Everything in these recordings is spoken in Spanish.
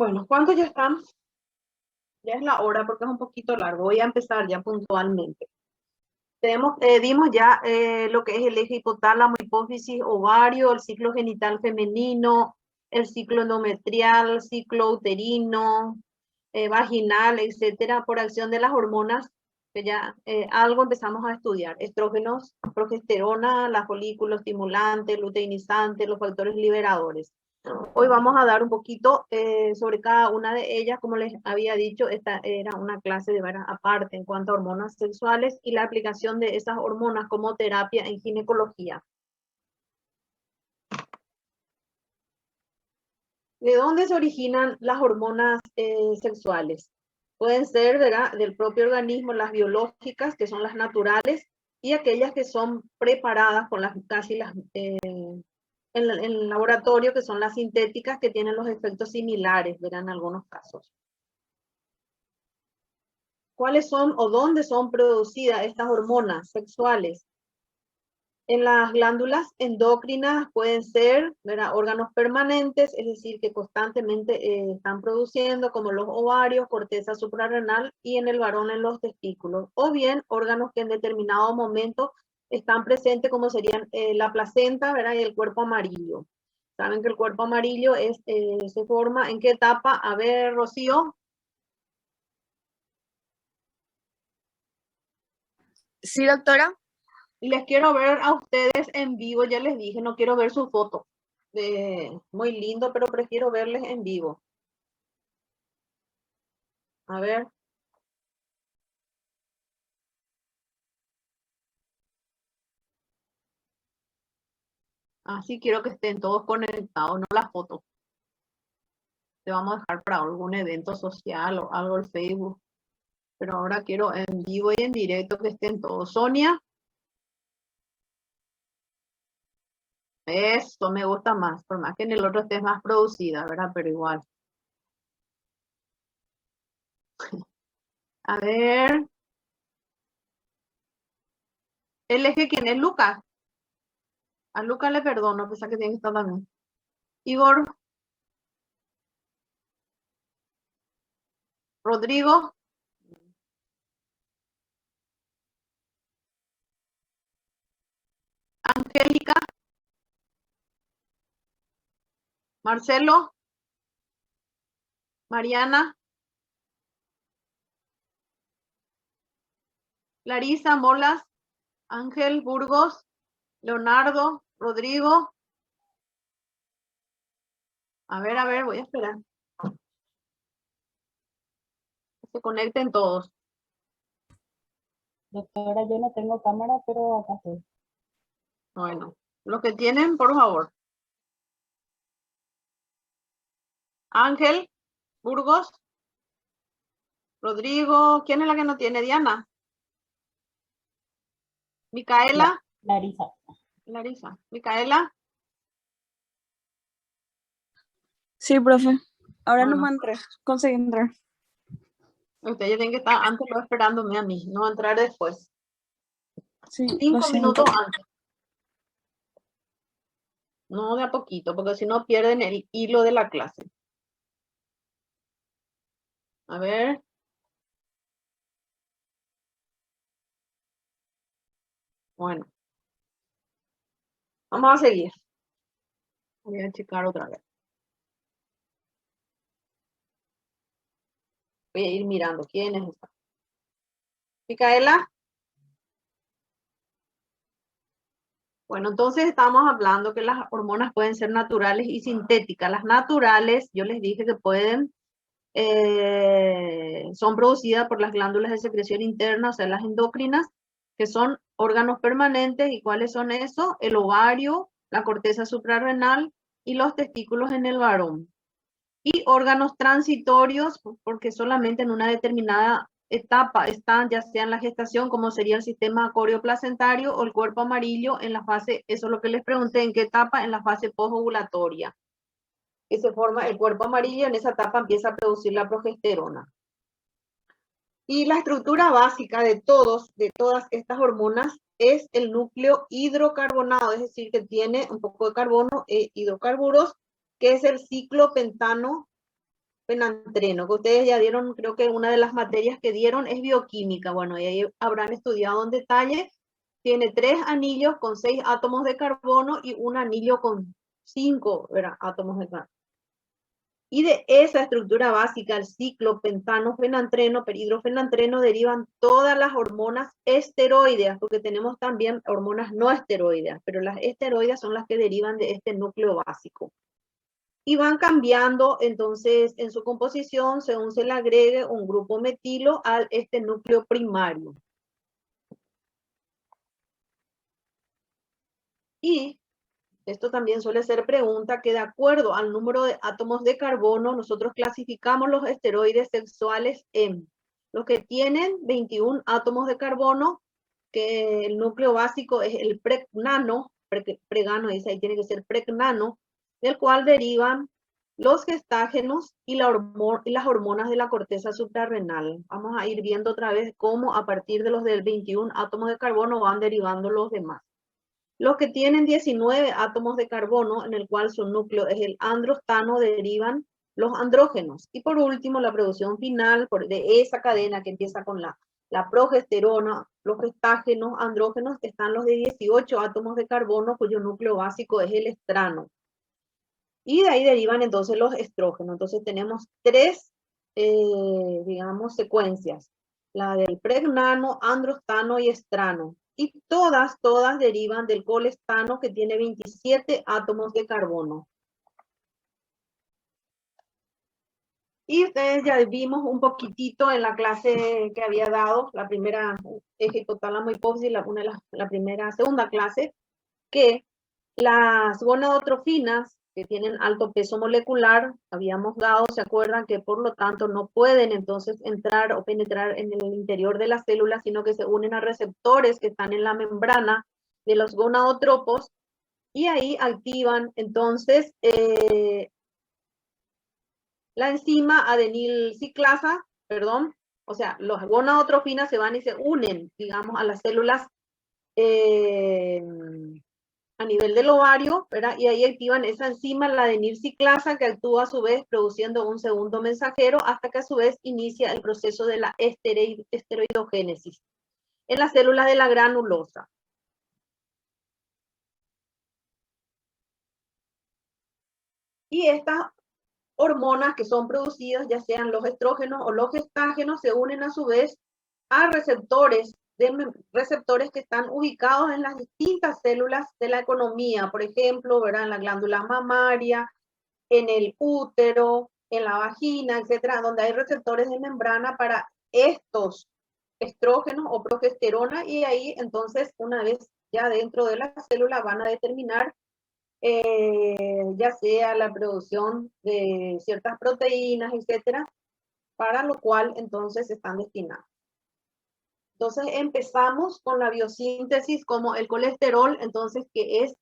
Bueno, ¿cuántos ya están? Ya es la hora porque es un poquito largo. Voy a empezar ya puntualmente. Vimos ya lo que es el eje hipotálamo, hipófisis, ovario, el ciclo genital femenino, el ciclo endometrial, ciclo uterino, vaginal, etcétera, por acción de las hormonas, que ya algo empezamos a estudiar: estrógenos, progesterona, la folículo estimulante, luteinizante, los factores liberadores. Hoy vamos a dar un poquito sobre cada una de ellas. Como les había dicho, esta era una clase de varias aparte en cuanto a hormonas sexuales y la aplicación de esas hormonas como terapia en ginecología. ¿De dónde se originan las hormonas sexuales? Pueden ser, ¿verdad?, del propio organismo, las biológicas, que son las naturales, y aquellas que son preparadas con en el laboratorio, que son las sintéticas, que tienen los efectos similares, verán, en algunos casos. ¿Cuáles son o dónde son producidas estas hormonas sexuales? En las glándulas endocrinas pueden ser, ¿verdad?, órganos permanentes, es decir, que constantemente están produciendo, como los ovarios, corteza suprarrenal, y en el varón en los testículos. O bien órganos que en determinado momento están presentes, como serían la placenta, ¿verdad?, y el cuerpo amarillo. Saben que el cuerpo amarillo se forma ¿en qué etapa? A ver, Rocío. Sí, doctora. Y les quiero ver a ustedes en vivo, ya les dije, no quiero ver su foto. Muy lindo, pero prefiero verles en vivo. A ver. Así quiero que estén todos conectados, no la foto. Te vamos a dejar para algún evento social o algo en Facebook. Pero ahora quiero en vivo y en directo que estén todos. Sonia. Esto me gusta más, por más que en el otro estés más producida, ¿verdad? Pero igual. A ver. ¿El eje quién es? Lucas. A Lucas le perdono, a pesar que tiene que estar también. Igor. Rodrigo. Angélica. Marcelo. Mariana. Larisa, Molas. Ángel, Burgos. Leonardo, Rodrigo. A ver, voy a esperar. Que se conecten todos. Doctora, yo no tengo cámara, pero acá estoy. Bueno, los que tienen, por favor. Ángel, Burgos, Rodrigo. ¿Quién es la que no tiene? Diana. Micaela. Larisa. Larisa. Micaela. Sí, profe. Ahora Bueno. no me entré. Conseguí entrar. Ustedes tienen que estar antes esperándome a mí, no entrar después. Sí, 5 minutos antes. No de a poquito, porque si no pierden el hilo de la clase. A ver. Bueno. Vamos a seguir. Voy a checar otra vez. Voy a ir mirando quién es esta. Micaela. Bueno, entonces estamos hablando que las hormonas pueden ser naturales y sintéticas. Las naturales, yo les dije que son producidas por las glándulas de secreción interna, o sea, las endocrinas, que son órganos permanentes. ¿Y cuáles son esos? El ovario, la corteza suprarrenal y los testículos en el varón. Y órganos transitorios, porque solamente en una determinada etapa están, ya sea en la gestación, como sería el sistema corioplacentario, o el cuerpo amarillo en la fase, eso es lo que les pregunté, ¿en qué etapa? En la fase posovulatoria. Que se forma el cuerpo amarillo, en esa etapa empieza a producir la progesterona. Y la estructura básica de todas estas hormonas es el núcleo hidrocarbonado, es decir, que tiene un poco de carbono e hidrocarburos, que es el ciclo fenantreno, que ustedes ya dieron, creo que una de las materias que dieron es bioquímica. Bueno, y ahí habrán estudiado en detalle. Tiene 3 anillos con 6 átomos de carbono y un anillo con 5 átomos de carbono. Y de esa estructura básica, el ciclopentano fenantreno, perhidrofenantreno, derivan todas las hormonas esteroideas, porque tenemos también hormonas no esteroideas, pero las esteroideas son las que derivan de este núcleo básico. Y van cambiando entonces en su composición según se le agregue un grupo metilo a este núcleo primario. Y esto también suele ser pregunta, que de acuerdo al número de átomos de carbono, nosotros clasificamos los esteroides sexuales en los que tienen 21 átomos de carbono, que el núcleo básico es el pregnano, pregano, dice ahí tiene que ser pregnano, del cual derivan los gestágenos y las hormonas de la corteza suprarrenal. Vamos a ir viendo otra vez cómo a partir de los del 21 átomos de carbono van derivando los demás. Los que tienen 19 átomos de carbono, en el cual su núcleo es el androstano, derivan los andrógenos. Y por último, la producción final de esa cadena que empieza con la progesterona, los gestágenos, andrógenos, están los de 18 átomos de carbono, cuyo núcleo básico es el estrano. Y de ahí derivan entonces los estrógenos. Entonces tenemos 3, digamos, secuencias. La del pregnano, androstano y estrano. Y todas derivan del colestano, que tiene 27 átomos de carbono. Y ustedes ya vimos un poquitito en la clase que había dado, la primera, eje hipotálamo hipófisis, la segunda clase, que las gonadotrofinas que tienen alto peso molecular, habíamos dado, ¿se acuerdan? Que por lo tanto no pueden entonces entrar o penetrar en el interior de las células, sino que se unen a receptores que están en la membrana de los gonadotropos, y ahí activan entonces la enzima adenil ciclasa, perdón, o sea, los gonadotrofinas se van y se unen, digamos, a las células a nivel del ovario, ¿verdad? Y ahí activan esa enzima, la adenilciclasa, que actúa a su vez produciendo un segundo mensajero, hasta que a su vez inicia el proceso de la esteroidogénesis en las células de la granulosa. Y estas hormonas que son producidas, ya sean los estrógenos o los gestágenos, se unen a su vez a receptores que están ubicados en las distintas células de la economía, por ejemplo, ¿verdad? En la glándula mamaria, en el útero, en la vagina, etcétera, donde hay receptores de membrana para estos estrógenos o progesterona, y ahí entonces una vez ya dentro de la célula van a determinar ya sea la producción de ciertas proteínas, etcétera, para lo cual entonces están destinados. Entonces empezamos con la biosíntesis como el colesterol, entonces que es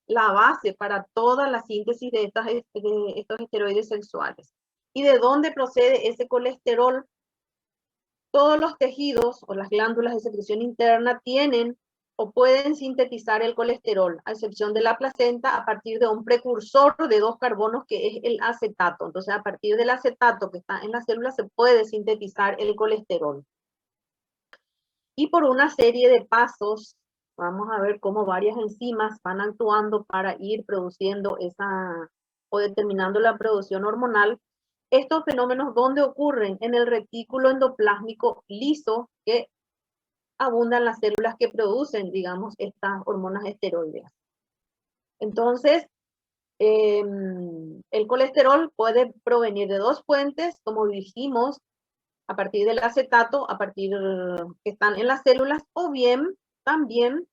la base para toda la síntesis de estos esteroides sexuales. ¿Y de dónde procede ese colesterol? Todos los tejidos o las glándulas de secreción interna tienen o pueden sintetizar el colesterol, a excepción de la placenta, a partir de un precursor de 2 carbonos que es el acetato. Entonces, a partir del acetato que está en la célula se puede sintetizar el colesterol. Y por una serie de pasos, vamos a ver cómo varias enzimas van actuando para ir produciendo o determinando la producción hormonal. Estos fenómenos, ¿dónde ocurren? En el retículo endoplásmico liso, que abundan las células que producen, digamos, estas hormonas esteroideas. Entonces, el colesterol puede provenir de 2 fuentes, como dijimos, a partir del acetato, a partir que están en las células, o bien también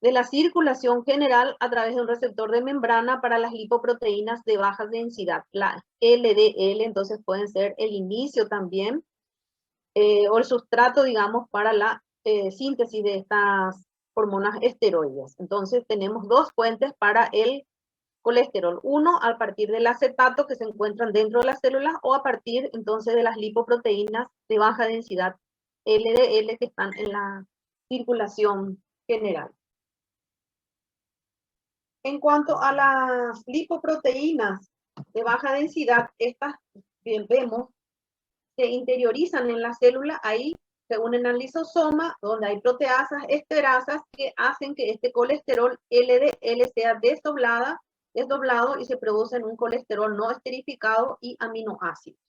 de la circulación general a través de un receptor de membrana para las lipoproteínas de baja densidad, la LDL, entonces pueden ser el inicio también, o el sustrato, digamos, para la síntesis de estas hormonas esteroides. Entonces tenemos 2 fuentes para el colesterol. Uno, a partir del acetato que se encuentran dentro de las células, o a partir entonces de las lipoproteínas de baja densidad, LDL, que están en la circulación general. En cuanto a las lipoproteínas, de baja densidad, estas, bien vemos, se interiorizan en la célula, ahí se unen al lisosoma, donde hay proteasas, esterasas, que hacen que este colesterol LDL sea desdoblado y se produce en un colesterol no esterificado y aminoácidos.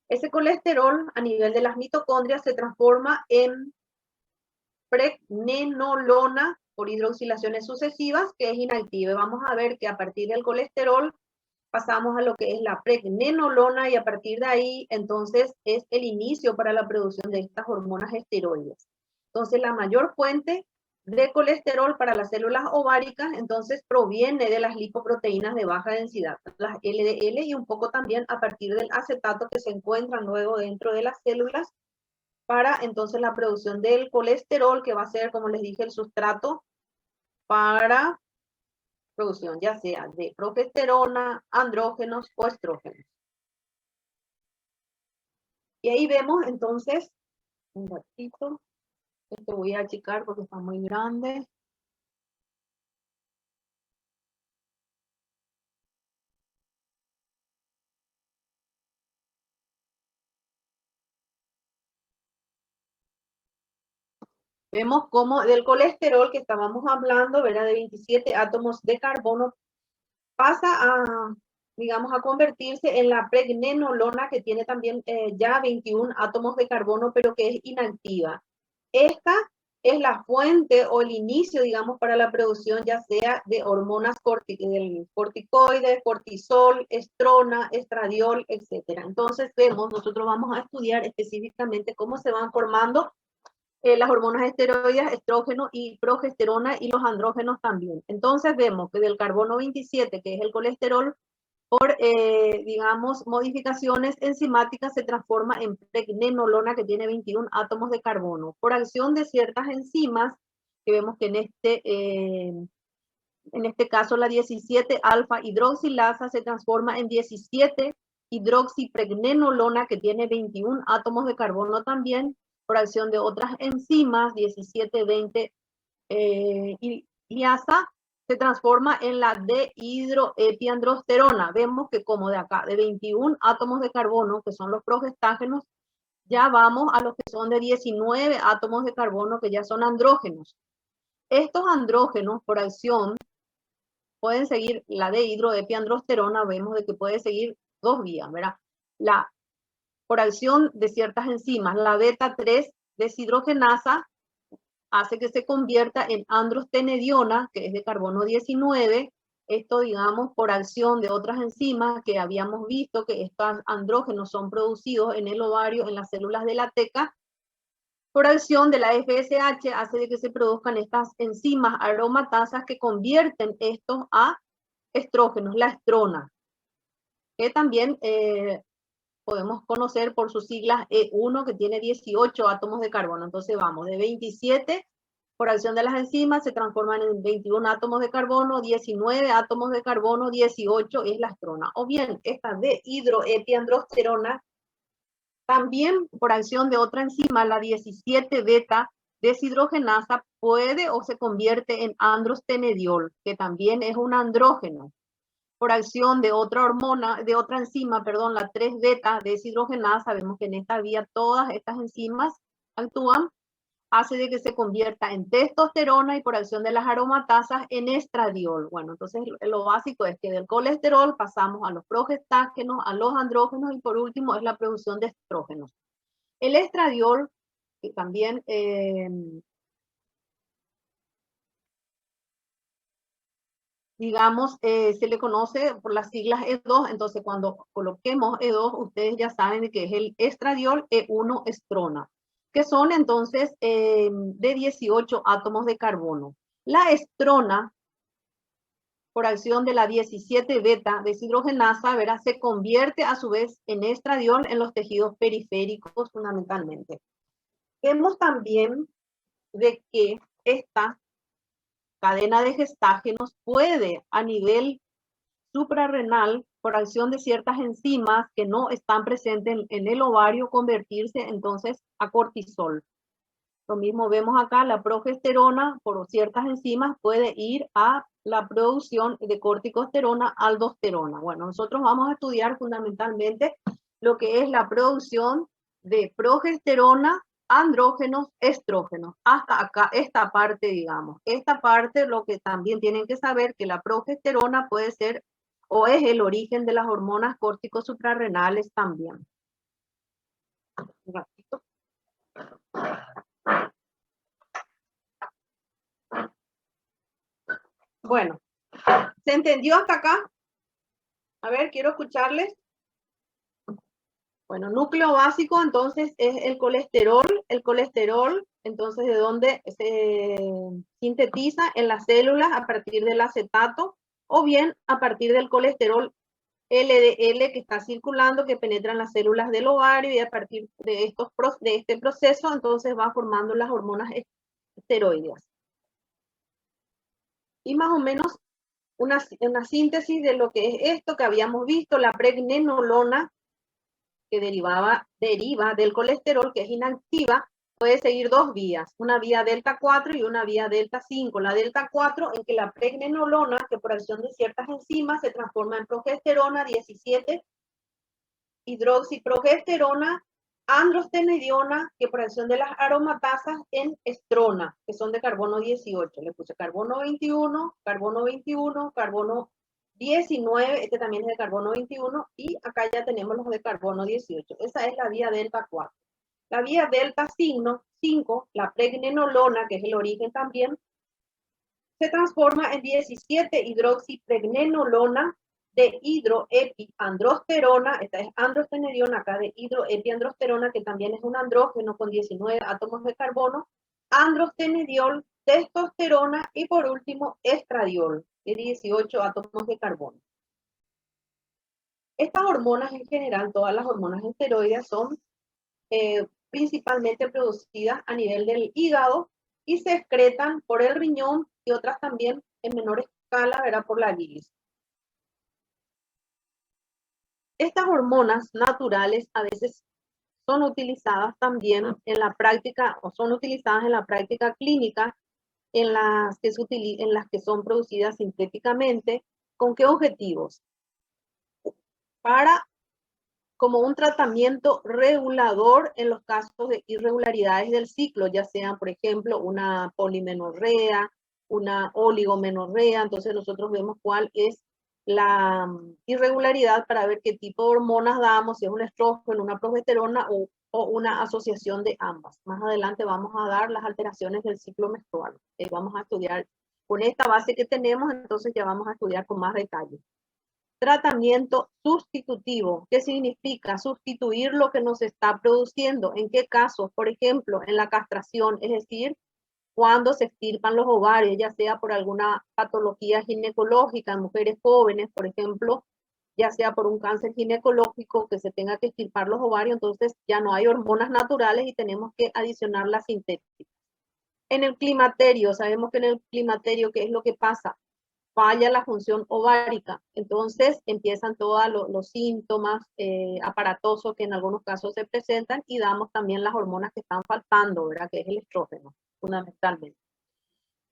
Ese colesterol a nivel de las mitocondrias se transforma en pregnenolona por hidroxilaciones sucesivas, que es inactiva. Vamos a ver que a partir del colesterol pasamos a lo que es la pregnenolona y a partir de ahí entonces es el inicio para la producción de estas hormonas esteroides. Entonces la mayor fuente de colesterol para las células ováricas entonces proviene de las lipoproteínas de baja densidad, las LDL, y un poco también a partir del acetato que se encuentran luego dentro de las células para entonces la producción del colesterol, que va a ser, como les dije, el sustrato para producción ya sea de progesterona, andrógenos o estrógenos. Y ahí vemos entonces, un ratito, esto voy a achicar porque está muy grande. Vemos cómo del colesterol que estábamos hablando, ¿verdad? De 27 átomos de carbono, pasa a, digamos, a convertirse en la pregnenolona, que tiene también ya 21 átomos de carbono, pero que es inactiva. Esta es la fuente o el inicio, digamos, para la producción ya sea de hormonas corticoides, cortisol, estrona, estradiol, etc. Entonces vemos, nosotros vamos a estudiar específicamente cómo se van formando las hormonas esteroides, estrógeno y progesterona, y los andrógenos también. Entonces vemos que del carbono 27, que es el colesterol, por, digamos, modificaciones enzimáticas se transforma en pregnenolona, que tiene 21 átomos de carbono. Por acción de ciertas enzimas, que vemos que en este caso la 17 alfa hidroxilasa se transforma en 17 hidroxipregnenolona, que tiene 21 átomos de carbono también, por acción de otras enzimas, 17-20 liasa, se transforma en la dehidroepiandrosterona. Vemos que como de acá, de 21 átomos de carbono, que son los progestágenos, ya vamos a los que son de 19 átomos de carbono, que ya son andrógenos. Estos andrógenos, por acción, pueden seguir la dehidroepiandrosterona, vemos de que puede seguir dos vías, ¿verdad? Por acción de ciertas enzimas, la beta-3 deshidrogenasa hace que se convierta en androstenediona, que es de carbono 19. Esto, digamos, por acción de otras enzimas que habíamos visto que estos andrógenos son producidos en el ovario, en las células de la teca. Por acción de la FSH hace de que se produzcan estas enzimas aromatasas que convierten estos a estrógenos, la estrona, que también podemos conocer por sus siglas E1, que tiene 18 átomos de carbono. Entonces vamos de 27, por acción de las enzimas, se transforman en 21 átomos de carbono, 19 átomos de carbono, 18 es la estrona. O bien, esta dehidroepiandrosterona, también por acción de otra enzima, la 17 beta deshidrogenasa, puede o se convierte en androstenediol, que también es un andrógeno. Por acción de otra hormona, de otra enzima, perdón, la 3 beta deshidrogenasa, vemos que en esta vía todas estas enzimas actúan, hace de que se convierta en testosterona y por acción de las aromatasas en estradiol. Bueno, entonces lo básico es que del colesterol pasamos a los progestágenos, a los andrógenos y por último es la producción de estrógenos. El estradiol, que también digamos, se le conoce por las siglas E2, entonces cuando coloquemos E2, ustedes ya saben que es el estradiol, E1 estrona, que son entonces de 18 átomos de carbono. La estrona, por acción de la 17 beta deshidrogenasa, ¿verdad?, se convierte a su vez en estradiol en los tejidos periféricos fundamentalmente. Vemos también de que esta cadena de gestágenos puede a nivel suprarrenal, por acción de ciertas enzimas que no están presentes en el ovario, convertirse entonces a cortisol. Lo mismo vemos acá, la progesterona por ciertas enzimas puede ir a la producción de corticosterona, aldosterona. Bueno, nosotros vamos a estudiar fundamentalmente lo que es la producción de progesterona, andrógenos, estrógenos. Hasta acá, esta parte, digamos. Esta parte, lo que también tienen que saber, que la progesterona puede ser o es el origen de las hormonas córtico-suprarrenales también. Un ratito. Bueno, ¿se entendió hasta acá? A ver, quiero escucharles. Bueno, núcleo básico entonces es el colesterol, entonces de dónde se sintetiza en las células a partir del acetato o bien a partir del colesterol LDL que está circulando, que penetra en las células del ovario y a partir de este proceso entonces va formando las hormonas esteroideas. Y más o menos una síntesis de lo que es esto que habíamos visto, la pregnenolona, que deriva del colesterol, que es inactiva, puede seguir dos vías, una vía delta 4 y una vía delta 5. La delta 4 en que la pregnenolona, que por acción de ciertas enzimas se transforma en progesterona 17, hidroxiprogesterona, androstenediona, que por acción de las aromatasas en estrona, que son de carbono 18. Le puse carbono 21, carbono 21, carbono 19, este también es de carbono 21, y acá ya tenemos los de carbono 18. Esa es la vía delta 4. La vía delta 5, la pregnenolona, que es el origen también, se transforma en 17 hidroxipregnenolona de hidroepiandrosterona, esta es androstenediona acá de hidroepiandrosterona, que también es un andrógeno con 19 átomos de carbono, androstenediol, testosterona y por último estradiol, de 18 átomos de carbono. Estas hormonas en general, todas las hormonas esteroides son principalmente producidas a nivel del hígado y se excretan por el riñón y otras también en menor escala, ¿verdad? Por la bilis. Estas hormonas naturales a veces son utilizadas también en la práctica o son utilizadas en la práctica clínica en las que son producidas sintéticamente. ¿Con qué objetivos? Para como un tratamiento regulador en los casos de irregularidades del ciclo, ya sean, por ejemplo, una polimenorrea, una oligomenorrea. Entonces nosotros vemos cuál es la irregularidad para ver qué tipo de hormonas damos, si es un estrógeno, una progesterona o una asociación de ambas. Más adelante vamos a dar las alteraciones del ciclo menstrual. Vamos a estudiar con esta base que tenemos, entonces ya vamos a estudiar con más detalle. Tratamiento sustitutivo. ¿Qué significa? Sustituir lo que nos está produciendo. ¿En qué casos? Por ejemplo, en la castración, es decir, cuando se extirpan los ovarios, ya sea por alguna patología ginecológica en mujeres jóvenes, por ejemplo, ya sea por un cáncer ginecológico que se tenga que extirpar los ovarios, entonces ya no hay hormonas naturales y tenemos que adicionar las sintéticas. En el climaterio, sabemos que en el climaterio, ¿qué es lo que pasa? Falla la función ovárica, entonces empiezan todos los síntomas aparatosos que en algunos casos se presentan y damos también las hormonas que están faltando, ¿verdad? Que es el estrógeno, fundamentalmente.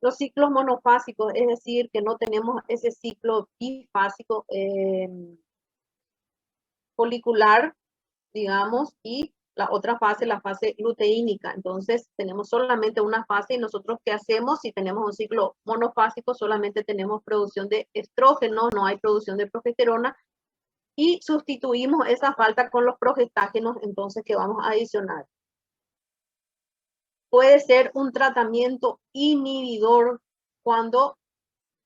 Los ciclos monofásicos, es decir, que no tenemos ese ciclo bifásico folicular, digamos, y la otra fase, la fase luteínica. Entonces, tenemos solamente una fase y nosotros, ¿qué hacemos? Si tenemos un ciclo monofásico, solamente tenemos producción de estrógeno, no hay producción de progesterona, y sustituimos esa falta con los progestágenos, entonces, ¿qué vamos a adicionar? Puede ser un tratamiento inhibidor cuando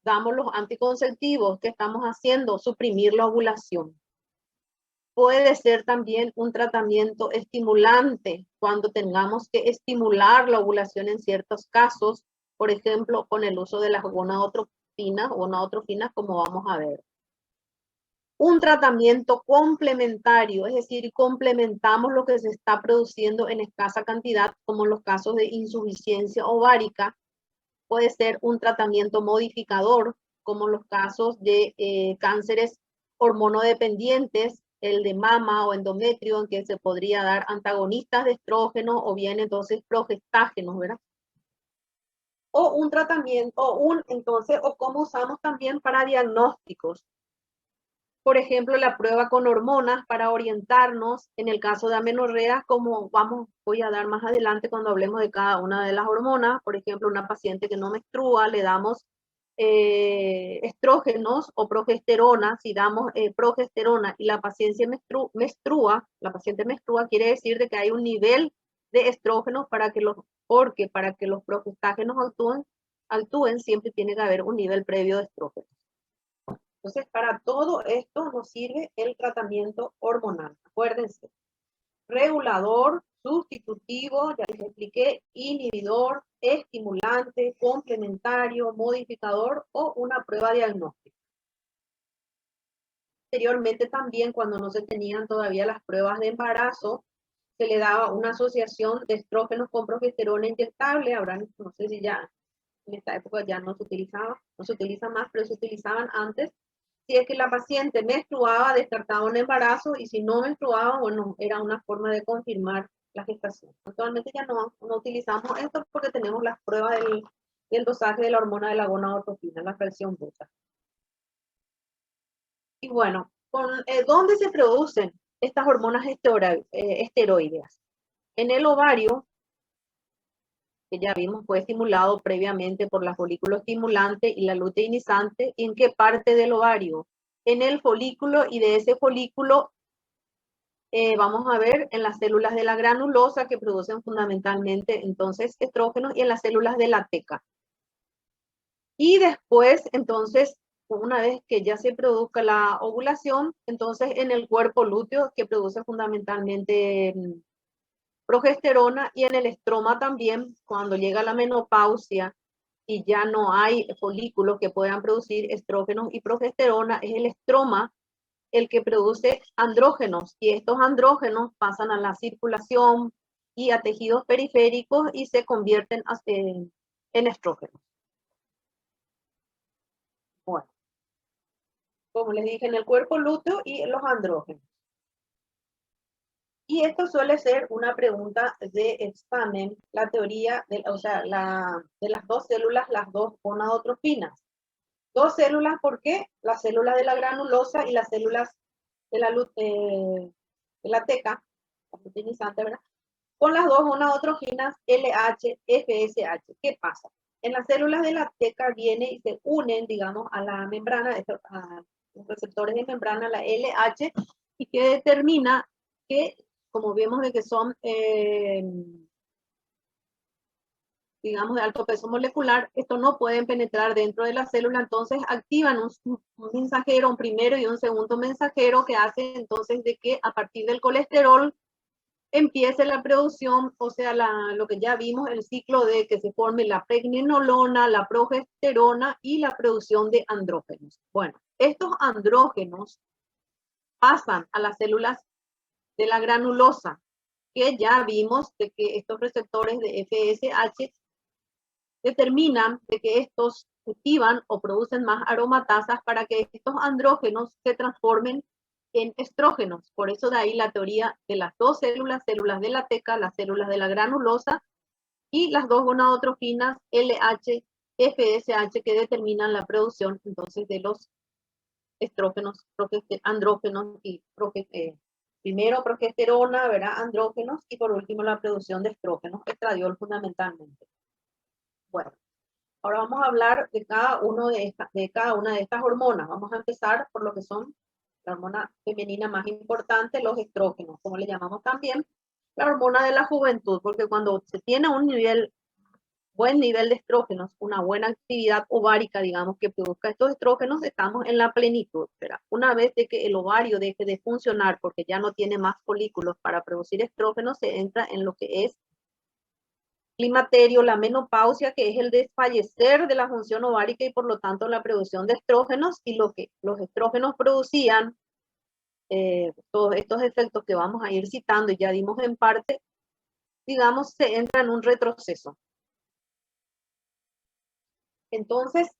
damos los anticonceptivos. ¿Qué estamos haciendo? Suprimir la ovulación. Puede ser también un tratamiento estimulante cuando tengamos que estimular la ovulación en ciertos casos, por ejemplo, con el uso de las gonadotropinas o gonadotropinas, como vamos a ver. Un tratamiento complementario, es decir, complementamos lo que se está produciendo en escasa cantidad, como en los casos de insuficiencia ovárica. Puede ser un tratamiento modificador, como en los casos de cánceres hormonodependientes, el de mama o endometrio, en que se podría dar antagonistas de estrógeno o bien entonces progestágenos, ¿verdad? o un tratamiento, entonces, o cómo usamos también para diagnósticos. Por ejemplo, la prueba con hormonas para orientarnos en el caso de amenorrea, como voy a dar más adelante cuando hablemos de cada una de las hormonas. Por ejemplo, una paciente que no menstrua, le damos estrógenos o progesterona. Si damos progesterona y la paciente menstrua, quiere decir de que hay un nivel de estrógenos porque para que los progestágenos actúen siempre tiene que haber un nivel previo de estrógenos. Entonces, para todo esto nos sirve el tratamiento hormonal. Acuérdense, regulador, sustitutivo, ya les expliqué, inhibidor, estimulante, complementario, modificador o una prueba diagnóstica. Anteriormente también, cuando no se tenían todavía las pruebas de embarazo, se le daba una asociación de estrógenos con progesterona inyectable. Ahora no sé si ya en esta época ya no se utiliza más, pero se utilizaban antes. Si es que la paciente menstruaba, descartaba un embarazo, y si no menstruaba, bueno, era una forma de confirmar la gestación. Actualmente ya no utilizamos esto porque tenemos las pruebas del dosaje de la hormona de la gonadotropina, la fracción beta. Y bueno, ¿dónde se producen estas hormonas esteroideas? En el ovario, que ya vimos fue estimulado previamente por la folículo estimulante y la luteinizante. ¿Y en qué parte del ovario? En el folículo, y de ese folículo vamos a ver en las células de la granulosa, que producen fundamentalmente entonces estrógenos, y en las células de la teca. Y después, entonces, una vez que ya se produzca la ovulación, entonces en el cuerpo lúteo, que produce fundamentalmente progesterona, y en el estroma también, cuando llega la menopausia y ya no hay folículos que puedan producir estrógenos y progesterona, es el estroma el que produce andrógenos, y estos andrógenos pasan a la circulación y a tejidos periféricos y se convierten en estrógenos. Bueno, como les dije, en el cuerpo lúteo y en los andrógenos. Y esto suele ser una pregunta de examen, la teoría de las dos células, las dos gonadotropinas. Dos células, ¿por qué? Las células de la granulosa y las células de la teca, la luteinizante, ¿verdad? Con las dos gonadotropinas LH, FSH. ¿Qué pasa? En las células de la teca viene y se unen, digamos, a la membrana, a los receptores de membrana, la LH, y que determina que, como vemos de que son, digamos, de alto peso molecular, estos no pueden penetrar dentro de la célula, entonces activan un mensajero, un primero y un segundo mensajero, que hace entonces de que a partir del colesterol empiece la producción, o sea, lo que ya vimos, el ciclo de que se forme la pregnenolona, la progesterona y la producción de andrógenos. Bueno, estos andrógenos pasan a las células de la granulosa, que ya vimos de que estos receptores de FSH determinan de que estos activan o producen más aromatasas para que estos andrógenos se transformen en estrógenos. Por eso de ahí la teoría de las dos células de la teca, las células de la granulosa y las dos gonadotropinas LH, FSH, que determinan la producción entonces de los estrógenos, andrógenos y primero progesterona, ¿verdad? Andrógenos, y por último la producción de estrógenos, estradiol fundamentalmente. Bueno, ahora vamos a hablar de cada una de estas hormonas. Vamos a empezar por lo que son la hormona femenina más importante, los estrógenos, como le llamamos también, la hormona de la juventud, porque cuando se tiene buen nivel de estrógenos, una buena actividad ovárica, digamos, que produzca estos estrógenos, estamos en la plenitud. Pero una vez de que el ovario deje de funcionar porque ya no tiene más folículos para producir estrógenos, se entra en lo que es climaterio, la menopausia, que es el desfallecer de la función ovárica y por lo tanto la producción de estrógenos, y lo que los estrógenos producían, todos estos efectos que vamos a ir citando y ya dimos en parte, digamos, se entra en un retroceso. Entonces,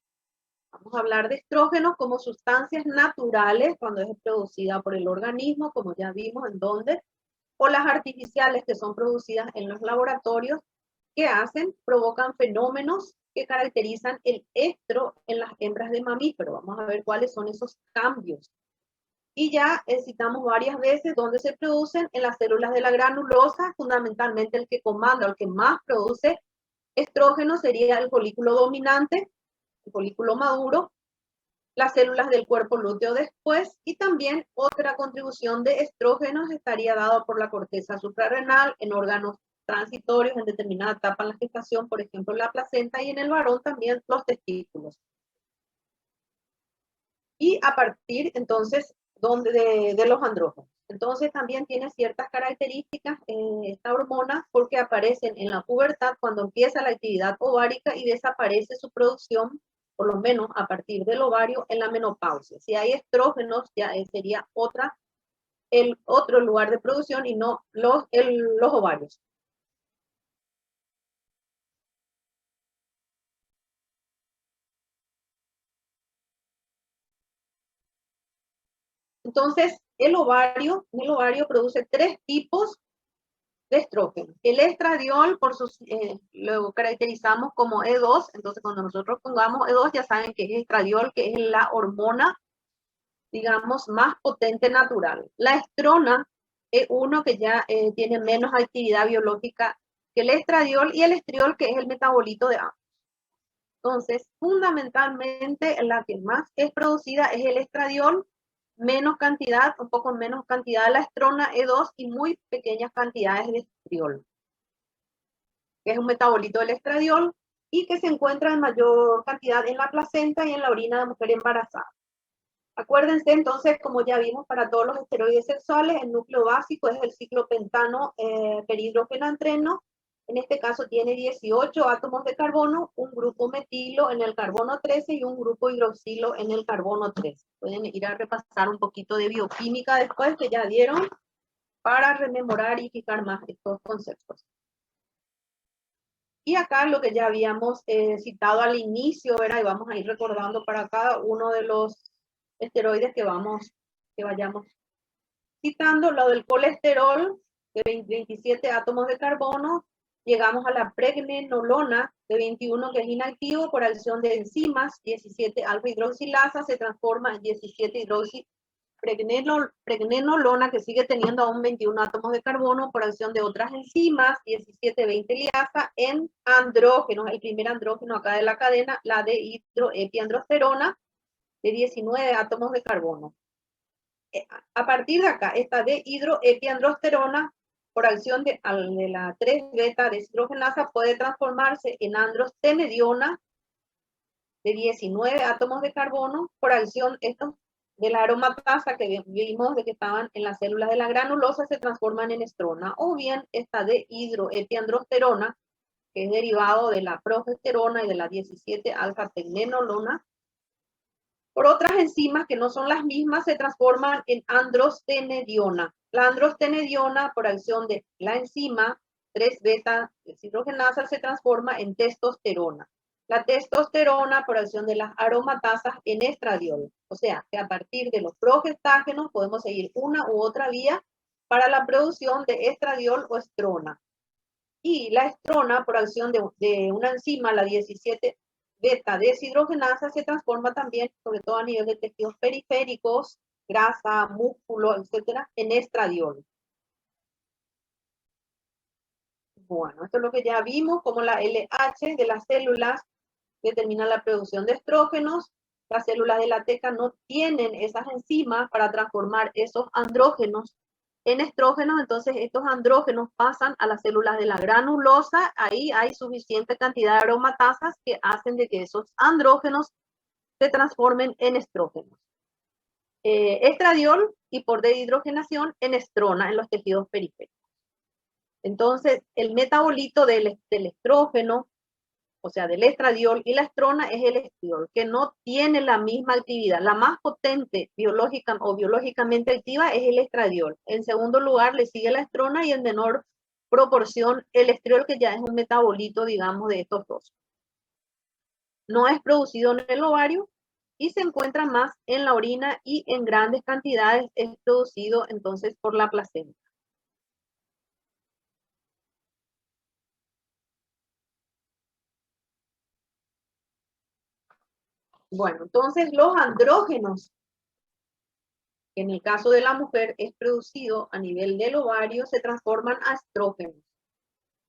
vamos a hablar de estrógenos como sustancias naturales cuando es producida por el organismo, como ya vimos en dónde, o las artificiales que son producidas en los laboratorios, que provocan fenómenos que caracterizan el estro en las hembras de mamífero. Vamos a ver cuáles son esos cambios. Y ya citamos varias veces dónde se producen en las células de la granulosa, fundamentalmente el que comanda, el que más produce estrógeno sería el folículo dominante, el folículo maduro, las células del cuerpo lúteo después, y también otra contribución de estrógenos estaría dado por la corteza suprarrenal en órganos transitorios en determinada etapa en la gestación, por ejemplo la placenta, y en el varón también los testículos. Y a partir entonces de los andrógenos. Entonces también tiene ciertas características esta hormona porque aparecen en la pubertad cuando empieza la actividad ovárica y desaparece su producción, por lo menos a partir del ovario, en la menopausia. Si hay estrógenos, ya sería el otro lugar de producción y no los ovarios. Entonces, en el ovario produce 3 tipos de estrógeno. El estradiol, lo caracterizamos como E2, entonces cuando nosotros pongamos E2 ya saben que es estradiol, que es la hormona, digamos, más potente natural. La estrona es uno que ya tiene menos actividad biológica que el estradiol, y el estriol, que es el metabolito de ambos. Entonces, fundamentalmente la que más es producida es el estradiol, menos cantidad, un poco menos cantidad de la estrona E2 y muy pequeñas cantidades de estriol, que es un metabolito del estradiol y que se encuentra en mayor cantidad en la placenta y en la orina de mujer embarazada. Acuérdense entonces, como ya vimos para todos los esteroides sexuales, el núcleo básico es el ciclopentano perhidrogenantreno. En este caso tiene 18 átomos de carbono, un grupo metilo en el carbono 13 y un grupo hidroxilo en el carbono 13. Pueden ir a repasar un poquito de bioquímica después que ya dieron para rememorar y fijar más estos conceptos. Y acá lo que ya habíamos citado al inicio, ¿verdad? Y vamos a ir recordando para cada uno de los esteroides que vayamos citando. Lo del colesterol de 27 átomos de carbono. Llegamos a la pregnenolona de 21, que es inactivo por acción de enzimas. 17 alfa hidroxilasa se transforma en 17 pregnenolona, que sigue teniendo aún 21 átomos de carbono por acción de otras enzimas. 17-20 liasa en andrógenos. El primer andrógeno acá de la cadena, la de dihidroepiandrosterona, de 19 átomos de carbono. A partir de acá, esta dihidroepiandrosterona, por acción de la 3-beta deshidrogenasa, puede transformarse en androstenediona de 19 átomos de carbono, por acción de la aromatasa que vimos de que estaban en las células de la granulosa, se transforman en estrona, o bien esta dihidroepiandrosterona, que es derivado de la progesterona y de la 17-alfa-pregnenolona, por otras enzimas que no son las mismas, se transforman en androstenediona. La androstenediona, por acción de la enzima 3-beta deshidrogenasa, se transforma en testosterona. La testosterona, por acción de las aromatasas, en estradiol. O sea, que a partir de los progestágenos podemos seguir una u otra vía para la producción de estradiol o estrona. Y la estrona, por acción de una enzima, la 17-beta deshidrogenasa, se transforma también, sobre todo a nivel de tejidos periféricos, grasa, músculo, etcétera, en estradiol. Bueno, esto es lo que ya vimos, como la LH de las células determina la producción de estrógenos. Las células de la teca no tienen esas enzimas para transformar esos andrógenos en estrógenos, entonces estos andrógenos pasan a las células de la granulosa. Ahí hay suficiente cantidad de aromatasas que hacen de que esos andrógenos se transformen en estrógenos. Estradiol, y por deshidrogenación en estrona en los tejidos periféricos. Entonces, el metabolito del estrógeno, o sea, del estradiol y la estrona, es el estriol, que no tiene la misma actividad. La más potente biológica o biológicamente activa es el estradiol. En segundo lugar le sigue la estrona y en menor proporción el estriol, que ya es un metabolito, digamos, de estos dos. No es producido en el ovario y se encuentra más en la orina, y en grandes cantidades es producido entonces por la placenta. Bueno, entonces los andrógenos, que en el caso de la mujer es producido a nivel del ovario, se transforman a estrógenos.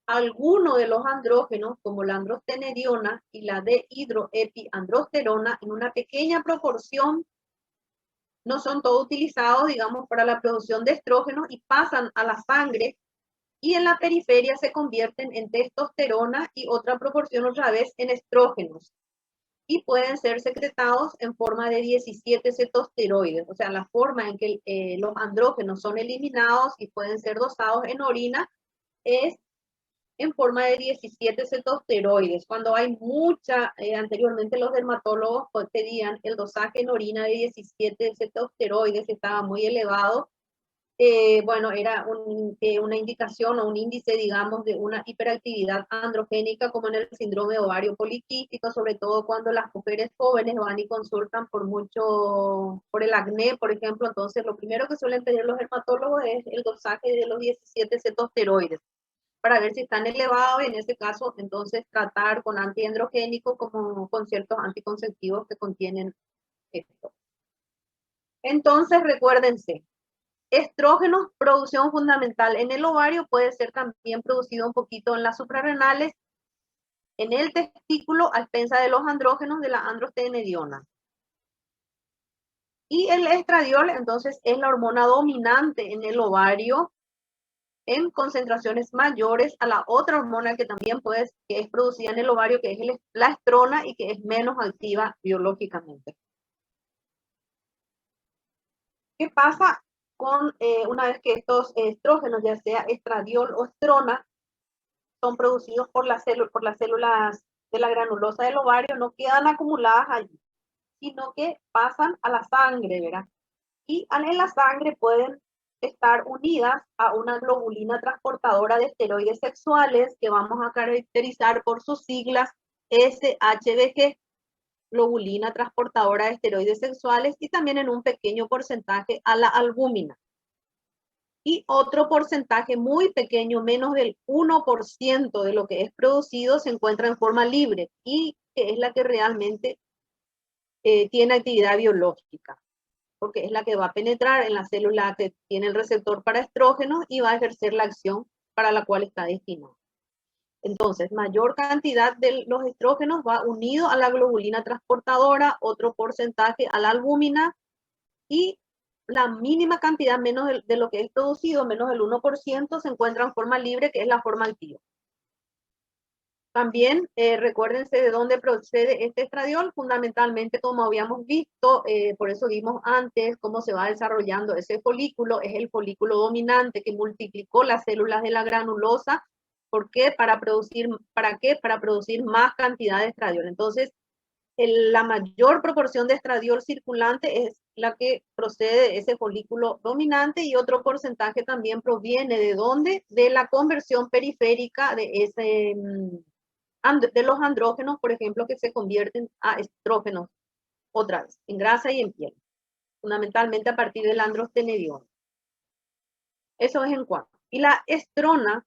Algunos de los andrógenos, como la androstenediona y la dehidroepiandrosterona, en una pequeña proporción, no son todos utilizados, digamos, para la producción de estrógenos y pasan a la sangre y en la periferia se convierten en testosterona y otra proporción otra vez en estrógenos. Y pueden ser secretados en forma de 17 cetosteroides, o sea, la forma en que los andrógenos son eliminados y pueden ser dosados en orina es en forma de 17 cetosteroides. Cuando hay mucha, anteriormente los dermatólogos pedían el dosaje en orina de 17 cetosteroides, estaba muy elevado. Bueno, era una indicación o un índice, digamos, de una hiperactividad androgénica como en el síndrome ovario poliquístico, sobre todo cuando las mujeres jóvenes van y consultan por el acné, por ejemplo. Entonces, lo primero que suelen pedir los dermatólogos es el dosaje de los 17 cetosteroides para ver si están elevados y en ese caso, entonces, tratar con antiandrogénicos como con ciertos anticonceptivos que contienen esto. Entonces, recuérdense, estrógenos, producción fundamental en el ovario, puede ser también producido un poquito en las suprarrenales, en el testículo, a expensa de los andrógenos de la androstenediona. Y el estradiol, entonces, es la hormona dominante en el ovario en concentraciones mayores a la otra hormona que también que es producida en el ovario, que es la estrona y que es menos activa biológicamente. ¿Qué pasa con una vez que estos estrógenos, ya sea estradiol o estrona, son producidos por las células de la granulosa del ovario, no quedan acumuladas allí, sino que pasan a la sangre, ¿verdad? Y en la sangre pueden estar unidas a una globulina transportadora de esteroides sexuales que vamos a caracterizar por sus siglas SHBG, globulina transportadora de esteroides sexuales, y también en un pequeño porcentaje a la albúmina. Y otro porcentaje muy pequeño, menos del 1% de lo que es producido, se encuentra en forma libre y que es la que realmente tiene actividad biológica, porque es la que va a penetrar en la célula que tiene el receptor para estrógenos y va a ejercer la acción para la cual está destinado. Entonces, mayor cantidad de los estrógenos va unido a la globulina transportadora, otro porcentaje a la albúmina y la mínima cantidad menos de lo que es producido, menos del 1%, se encuentra en forma libre, que es la forma activa. También recuérdense de dónde procede este estradiol, fundamentalmente como habíamos visto, por eso vimos antes cómo se va desarrollando ese folículo, es el folículo dominante que multiplicó las células de la granulosa. ¿Por qué? ¿Para qué? Para producir más cantidad de estradiol. Entonces, la mayor proporción de estradiol circulante es la que procede de ese folículo dominante y otro porcentaje también proviene ¿de dónde? De la conversión periférica de los andrógenos, por ejemplo, que se convierten a estrógenos otra vez, en grasa y en piel, fundamentalmente a partir del androstenediona. Eso es en cuanto. Y la estrona,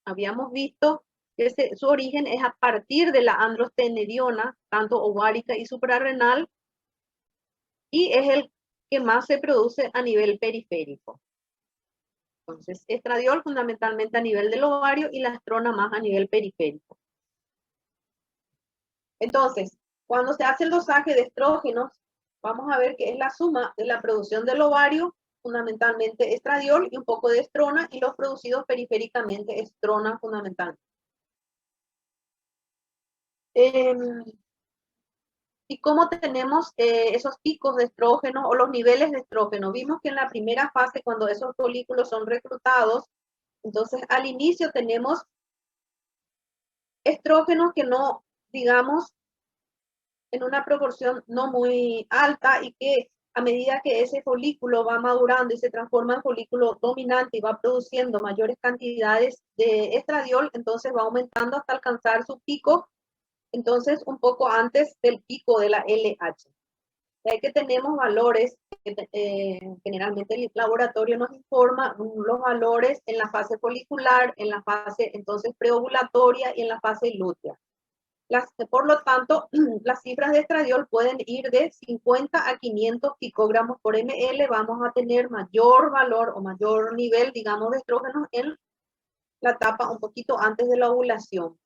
habíamos visto que su origen es a partir de la androstenediona, tanto ovárica y suprarrenal, y es el que más se produce a nivel periférico. Entonces, estradiol fundamentalmente a nivel del ovario y la estrona más a nivel periférico. Entonces, cuando se hace el dosaje de estrógenos, vamos a ver que es la suma de la producción del ovario, fundamentalmente estradiol y un poco de estrona, y los producidos periféricamente estrona fundamentalmente. ¿Y cómo tenemos esos picos de estrógeno o los niveles de estrógeno? Vimos que en la primera fase, cuando esos folículos son reclutados, entonces al inicio tenemos estrógenos que no, digamos, en una proporción no muy alta y que a medida que ese folículo va madurando y se transforma en folículo dominante y va produciendo mayores cantidades de estradiol, entonces va aumentando hasta alcanzar su pico, entonces un poco antes del pico de la LH. Ya que tenemos valores, generalmente el laboratorio nos informa los valores en la fase folicular, en la fase entonces preovulatoria y en la fase lútea. Por lo tanto, las cifras de estradiol pueden ir de 50 a 500 picogramos por ml. Vamos a tener mayor valor o mayor nivel, digamos, de estrógenos en la etapa un poquito antes de la ovulación.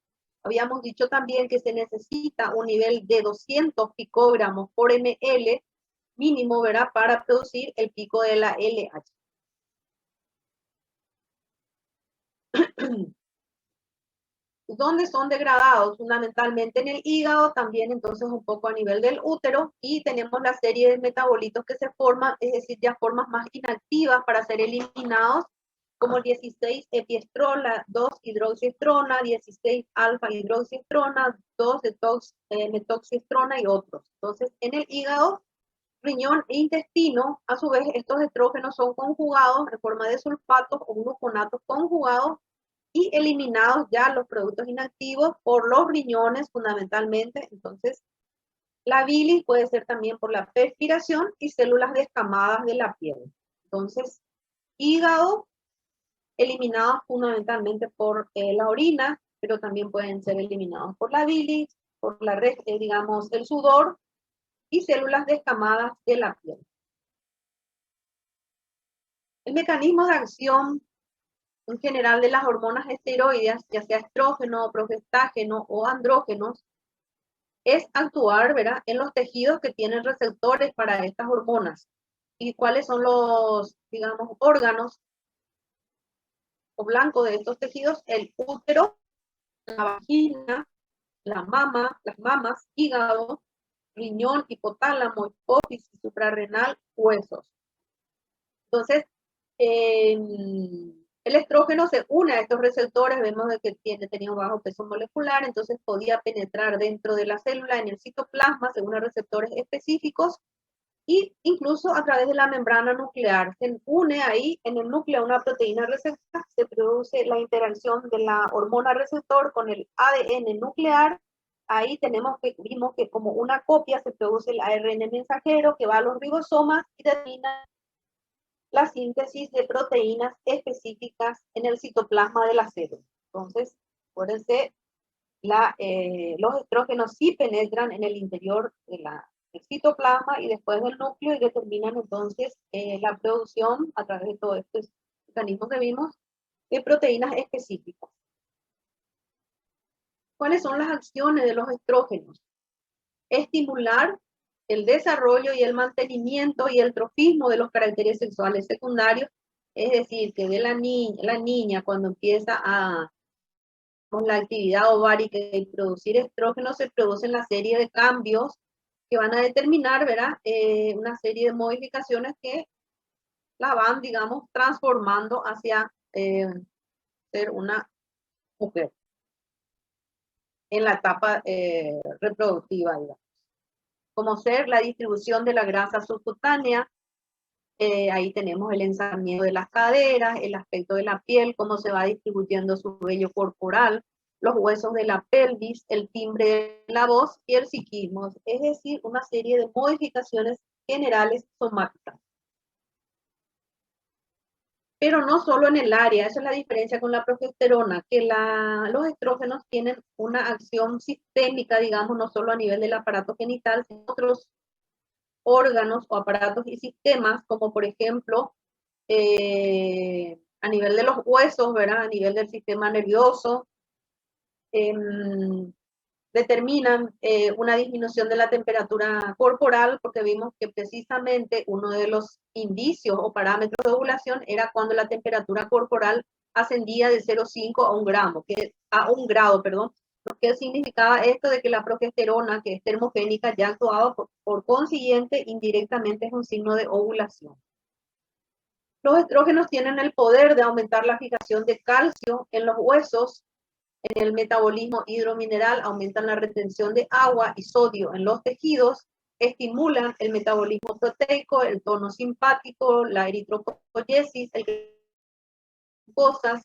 Habíamos dicho también que se necesita un nivel de 200 picogramos por ml mínimo, ¿verdad?, para producir el pico de la LH. Donde son degradados fundamentalmente en el hígado, también entonces un poco a nivel del útero, y tenemos la serie de metabolitos que se forman, es decir, ya formas más inactivas para ser eliminados, como el 16 epiestrona, 2 hidroxiestrona, 16 alfa hidroxiestrona, 2 metoxiestrona y otros. Entonces, en el hígado, riñón e intestino, a su vez, estos estrógenos son conjugados en forma de sulfatos o gluconatos conjugados y eliminados ya los productos inactivos por los riñones fundamentalmente. Entonces, la bilis puede ser también por la perspiración y células descamadas de la piel. Entonces, hígado, eliminados fundamentalmente por la orina, pero también pueden ser eliminados por la bilis, por la, digamos, el sudor y células descamadas de la piel. El mecanismo de acción en general de las hormonas esteroideas, ya sea estrógeno, progestágeno o andrógenos, es actuar, ¿verdad?, en los tejidos que tienen receptores para estas hormonas. ¿Y cuáles son los, digamos, órganos o blancos de estos tejidos? El útero, la vagina, la mama, las mamas, hígado, riñón, hipotálamo, hipófisis, suprarrenal, huesos. Entonces, el estrógeno se une a estos receptores, vemos que tenía un bajo peso molecular, entonces podía penetrar dentro de la célula, en el citoplasma, según los receptores específicos, y incluso a través de la membrana nuclear. Se une ahí en el núcleo una proteína receptora, se produce la interacción de la hormona receptor con el ADN nuclear. Ahí vimos que como una copia se produce el ARN mensajero que va a los ribosomas y determina la síntesis de proteínas específicas en el citoplasma de la célula. Entonces, acuérdense, los estrógenos sí penetran en el interior del citoplasma y después del núcleo y determinan entonces la producción a través de todos estos mecanismos que vimos de proteínas específicas. ¿Cuáles son las acciones de los estrógenos? Estimular el desarrollo y el mantenimiento y el trofismo de los caracteres sexuales secundarios, es decir, que de la niña cuando empieza con la actividad ovárica y producir estrógenos, se producen la serie de cambios que van a determinar, ¿verdad?, una serie de modificaciones que la van, digamos, transformando hacia ser una mujer en la etapa reproductiva, digamos. Como ser la distribución de la grasa subcutánea, ahí tenemos el ensanchamiento de las caderas, el aspecto de la piel, cómo se va distribuyendo su vello corporal, los huesos de la pelvis, el timbre de la voz y el psiquismo, es decir, una serie de modificaciones generales somáticas. Pero no solo en el área, esa es la diferencia con la progesterona, que los estrógenos tienen una acción sistémica, digamos, no solo a nivel del aparato genital, sino otros órganos o aparatos y sistemas, como por ejemplo, a nivel de los huesos, ¿verdad?, a nivel del sistema nervioso, determinan una disminución de la temperatura corporal, porque vimos que precisamente uno de los indicios o parámetros de ovulación era cuando la temperatura corporal ascendía de 0,5 a 1 grado, ¿Qué significaba esto? De que la progesterona, que es termogénica, ya actuaba, por consiguiente, indirectamente es un signo de ovulación. Los estrógenos tienen el poder de aumentar la fijación de calcio en los huesos, en el metabolismo hidromineral, aumentan la retención de agua y sodio en los tejidos, estimulan el metabolismo proteico, el tono simpático, la eritropoyesis, glucosas,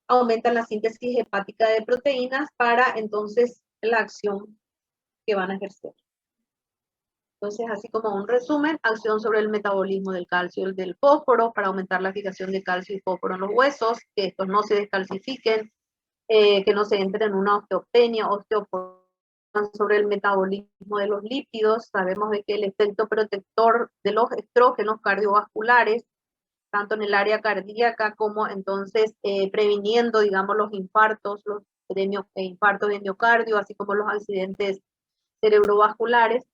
aumentan la síntesis hepática de proteínas para entonces la acción que van a ejercer. Entonces, así como un resumen, acción sobre el metabolismo del calcio y del fósforo para aumentar la fijación de calcio y fósforo en los huesos, que estos no se descalcifiquen, que no se entre en una osteopenia, osteoporosis, sobre el metabolismo de los lípidos. Sabemos de que el efecto protector de los estrógenos cardiovasculares, tanto en el área cardíaca como entonces previniendo, digamos, los infartos, infartos de miocardio, así como los accidentes cerebrovasculares,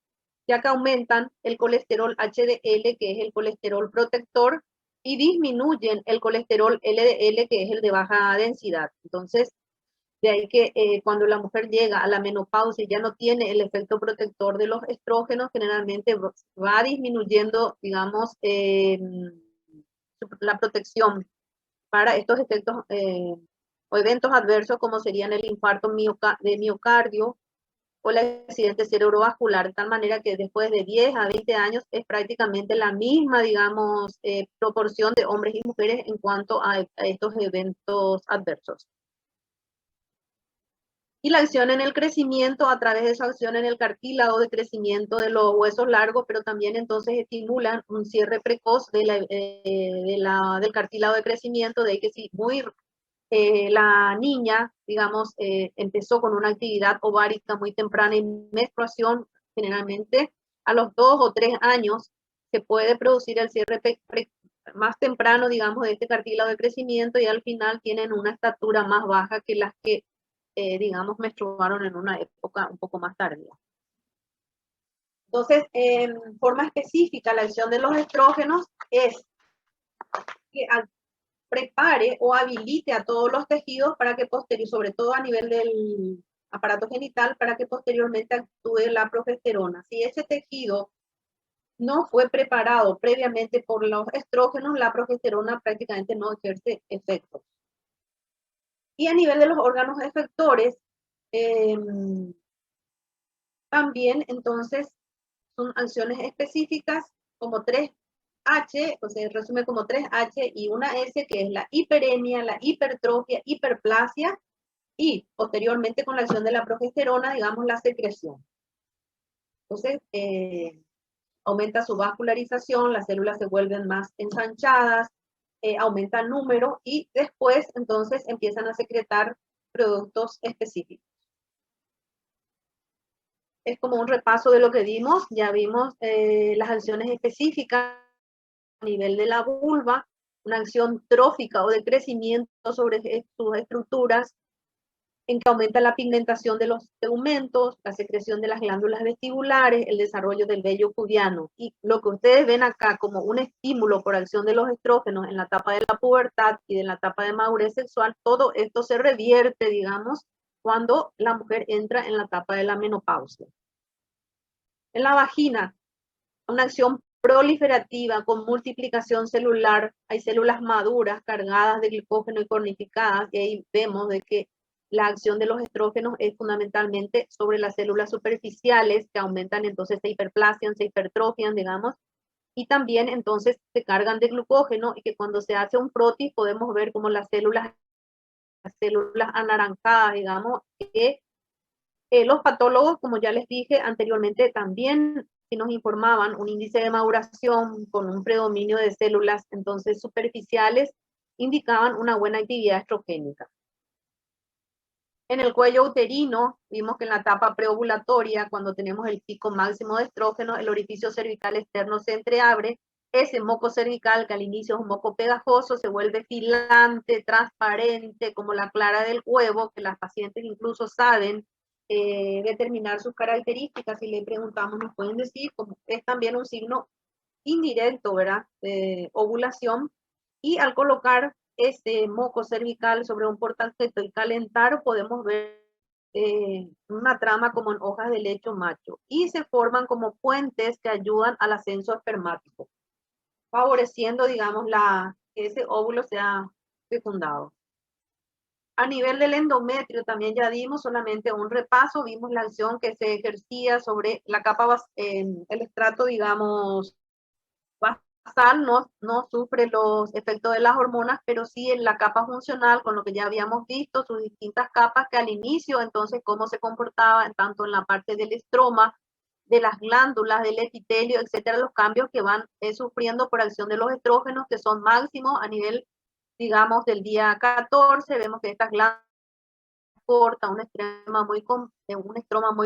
ya que aumentan el colesterol HDL, que es el colesterol protector, y disminuyen el colesterol LDL, que es el de baja densidad. Entonces, de ahí que cuando la mujer llega a la menopausia y ya no tiene el efecto protector de los estrógenos, generalmente va disminuyendo, digamos, la protección para estos efectos o eventos adversos como serían el infarto de miocardio o el accidente cerebrovascular, de tal manera que después de 10 a 20 años es prácticamente la misma, digamos, proporción de hombres y mujeres en cuanto a estos eventos adversos. Y la acción en el crecimiento, a través de esa acción en el cartílago de crecimiento de los huesos largos, pero también entonces estimulan un cierre precoz del cartílago de crecimiento, de ahí que si la niña, digamos, empezó con una actividad ovárica muy temprana en menstruación, generalmente a los 2 o 3 años se puede producir el cierre más temprano, digamos, de este cartílago de crecimiento, y al final tienen una estatura más baja que las que digamos, menstruaron en una época un poco más tardía. Entonces, en forma específica, la acción de los estrógenos es que prepare o habilite a todos los tejidos para que sobre todo a nivel del aparato genital, para que posteriormente actúe la progesterona. Si ese tejido no fue preparado previamente por los estrógenos, la progesterona prácticamente no ejerce efecto. Y a nivel de los órganos efectores, también entonces son acciones específicas como 3H, o sea, resume como 3H y una S, que es la hiperemia, la hipertrofia, hiperplasia, y posteriormente con la acción de la progesterona, digamos, la secreción. Entonces, aumenta su vascularización, las células se vuelven más ensanchadas, aumenta el número y después entonces empiezan a secretar productos específicos. Es como un repaso de lo que vimos. Ya vimos las acciones específicas a nivel de la vulva, una acción trófica o de crecimiento sobre sus estructuras, en que aumenta la pigmentación de los tegumentos, la secreción de las glándulas vestibulares, el desarrollo del vello pubiano. Y lo que ustedes ven acá como un estímulo por acción de los estrógenos en la etapa de la pubertad y en la etapa de madurez sexual, todo esto se revierte, digamos, cuando la mujer entra en la etapa de la menopausia. En la vagina, una acción proliferativa con multiplicación celular, hay células maduras cargadas de glucógeno y cornificadas, y ahí vemos de que la acción de los estrógenos es fundamentalmente sobre las células superficiales, que aumentan entonces se hiperplasian, se hipertrofian, digamos, y también entonces se cargan de glucógeno, y que cuando se hace un protis podemos ver como las células anaranjadas, digamos, que los patólogos, como ya les dije anteriormente, también nos informaban un índice de maduración con un predominio de células entonces superficiales, indicaban una buena actividad estrogénica. En el cuello uterino, vimos que en la etapa preovulatoria, cuando tenemos el pico máximo de estrógeno, el orificio cervical externo se entreabre. Ese moco cervical, que al inicio es un moco pegajoso, se vuelve filante, transparente, como la clara del huevo, que las pacientes incluso saben determinar sus características. Si le preguntamos, nos pueden decir, como es también un signo indirecto, ¿verdad?, de ovulación. Y al colocar este moco cervical sobre un portalfeto y calentar, podemos ver una trama como en hojas de lecho macho, y se forman como puentes que ayudan al ascenso espermático, favoreciendo, digamos, que ese óvulo sea fecundado. A nivel del endometrio también ya dimos solamente un repaso, vimos la acción que se ejercía sobre la capa, el estrato, digamos, basal, no sufre los efectos de las hormonas, pero sí en la capa funcional, con lo que ya habíamos visto, sus distintas capas, que al inicio, entonces, cómo se comportaba, tanto en la parte del estroma, de las glándulas, del epitelio, etcétera, los cambios que van sufriendo por acción de los estrógenos, que son máximos a nivel, digamos, del día 14, vemos que estas glándulas corta, un estroma muy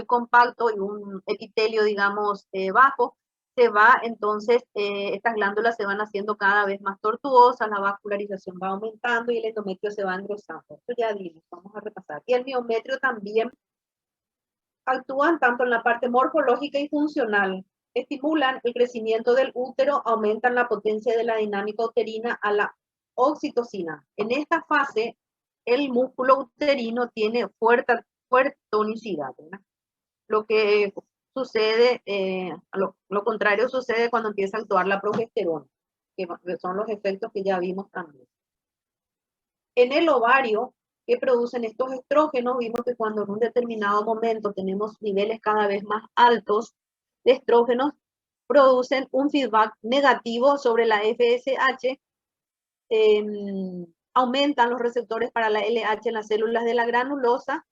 compacto y un epitelio, digamos, bajo, se va, entonces, estas glándulas se van haciendo cada vez más tortuosas, la vascularización va aumentando y el endometrio se va engrosando. Esto ya vimos, vamos a repasar. Y el miometrio también actúan tanto en la parte morfológica y funcional. Estimulan el crecimiento del útero, aumentan la potencia de la dinámica uterina a la oxitocina. En esta fase, el músculo uterino tiene fuerte tonicidad, ¿verdad? Lo que sucede, lo contrario sucede cuando empieza a actuar la progesterona, que son los efectos que ya vimos también. En el ovario, que producen estos estrógenos, vimos que cuando en un determinado momento tenemos niveles cada vez más altos de estrógenos, producen un feedback negativo sobre la FSH, aumentan los receptores para la LH en las células de la granulosa,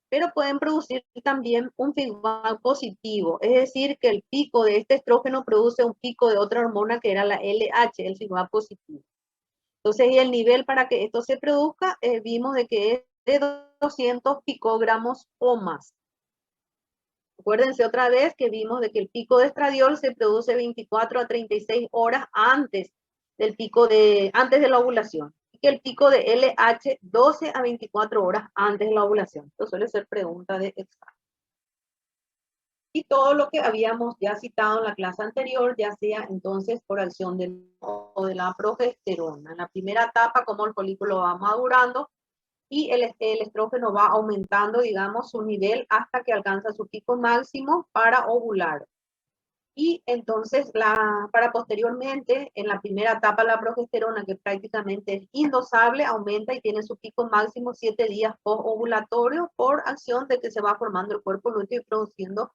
pero pueden producir también un feedback positivo, es decir, que el pico de este estrógeno produce un pico de otra hormona que era la LH, el feedback positivo. Entonces, y el nivel para que esto se produzca, vimos de que es de 200 picogramos o más. Acuérdense otra vez que vimos de que el pico de estradiol se produce 24 a 36 horas antes antes de la ovulación. Y que el pico de LH 12 a 24 horas antes de la ovulación. Esto suele ser pregunta de examen. Y todo lo que habíamos ya citado en la clase anterior, ya sea entonces por acción de la progesterona. En la primera etapa, como el folículo va madurando y el estrógeno va aumentando, digamos, su nivel hasta que alcanza su pico máximo para ovular. Y entonces, para posteriormente, en la primera etapa, la progesterona, que prácticamente es indosable, aumenta y tiene su pico máximo 7 días post-ovulatorio por acción de que se va formando el cuerpo lúteo y produciendo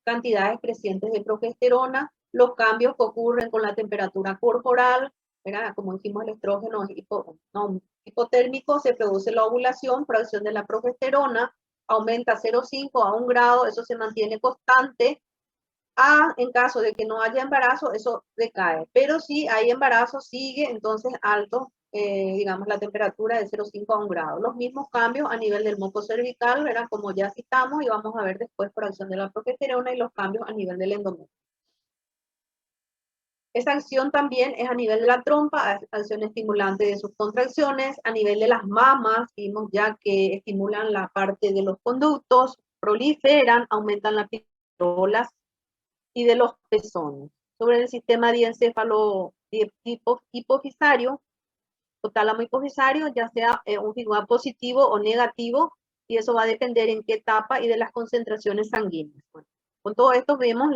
cantidades crecientes de progesterona, los cambios que ocurren con la temperatura corporal, ¿verdad? Como dijimos, el estrógeno es hipotérmico, se produce la ovulación, producción de la progesterona, aumenta 0,5 a 1 grado, eso se mantiene constante. En caso de que no haya embarazo, eso decae, pero si hay embarazo, sigue entonces alto, digamos, la temperatura de 0,5 a 1 grado. Los mismos cambios a nivel del moco cervical, ¿verdad? Como ya citamos, y vamos a ver después por acción de la progesterona y los cambios a nivel del endometrio. Esa acción también es a nivel de la trompa, acción estimulante de sus contracciones, a nivel de las mamas, vimos ya que estimulan la parte de los conductos, proliferan, aumentan las pistolas, y de los pezones. Sobre el sistema diencéfalo hipofisario, o tálamo hipofisario, ya sea un feedback positivo o negativo, y eso va a depender en qué etapa y de las concentraciones sanguíneas. Bueno, con todo esto vemos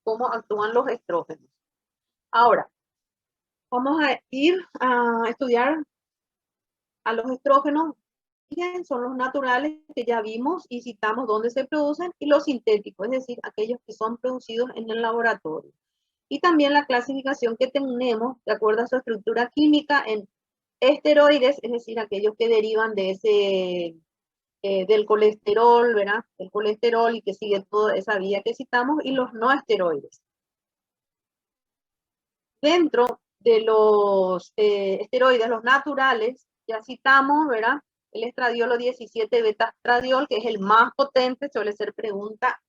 cómo actúan los estrógenos. Ahora, vamos a ir a estudiar a los estrógenos. Bien, son los naturales que ya vimos y citamos dónde se producen, y los sintéticos, es decir, aquellos que son producidos en el laboratorio. Y también la clasificación que tenemos, de acuerdo a su estructura química, en esteroides, es decir, aquellos que derivan de del colesterol, ¿verdad? El colesterol y que sigue toda esa vía que citamos, y los no esteroides. Dentro de los esteroides, los naturales, ya citamos, ¿verdad? El estradiol o 17 beta-estradiol, que es el más potente, suele ser pregunta.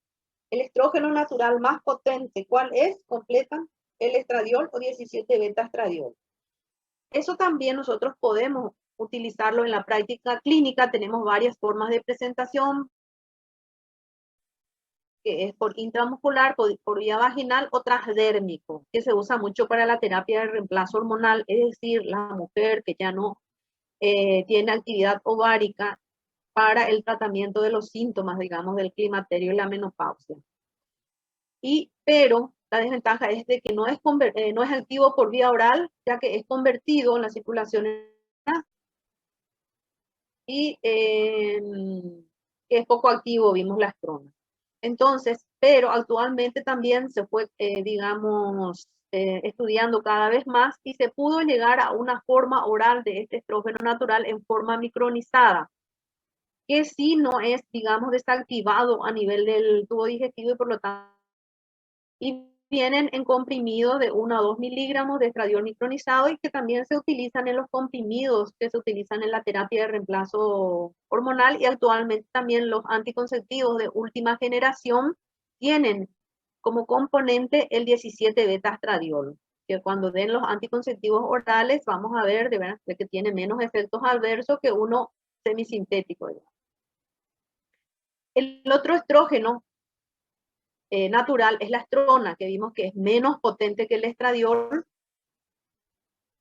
El estrógeno natural más potente, ¿cuál es? Completan el estradiol o 17 beta-estradiol. Eso también nosotros podemos utilizarlo en la práctica clínica. Tenemos varias formas de presentación, que es por intramuscular, por vía vaginal o transdérmico, que se usa mucho para la terapia de reemplazo hormonal, es decir, la mujer que ya no tiene actividad ovárica, para el tratamiento de los síntomas, digamos, del climaterio y la menopausia. Pero la desventaja es de que no es activo por vía oral, ya que es convertido en la circulación y es poco activo, vimos las cronas. Entonces, pero actualmente también se fue, digamos, estudiando cada vez más, y se pudo llegar a una forma oral de este estrógeno natural en forma micronizada, que sí no es, digamos, desactivado a nivel del tubo digestivo, y por lo tanto, y vienen en comprimidos de 1 a 2 miligramos de estradiol micronizado y que también se utilizan en los comprimidos que se utilizan en la terapia de reemplazo hormonal, y actualmente también los anticonceptivos de última generación tienen como componente el 17 beta estradiol, que cuando den los anticonceptivos orales vamos a ver de que tiene menos efectos adversos que uno semisintético. El otro estrógeno natural es la estrona, que vimos que es menos potente que el estradiol,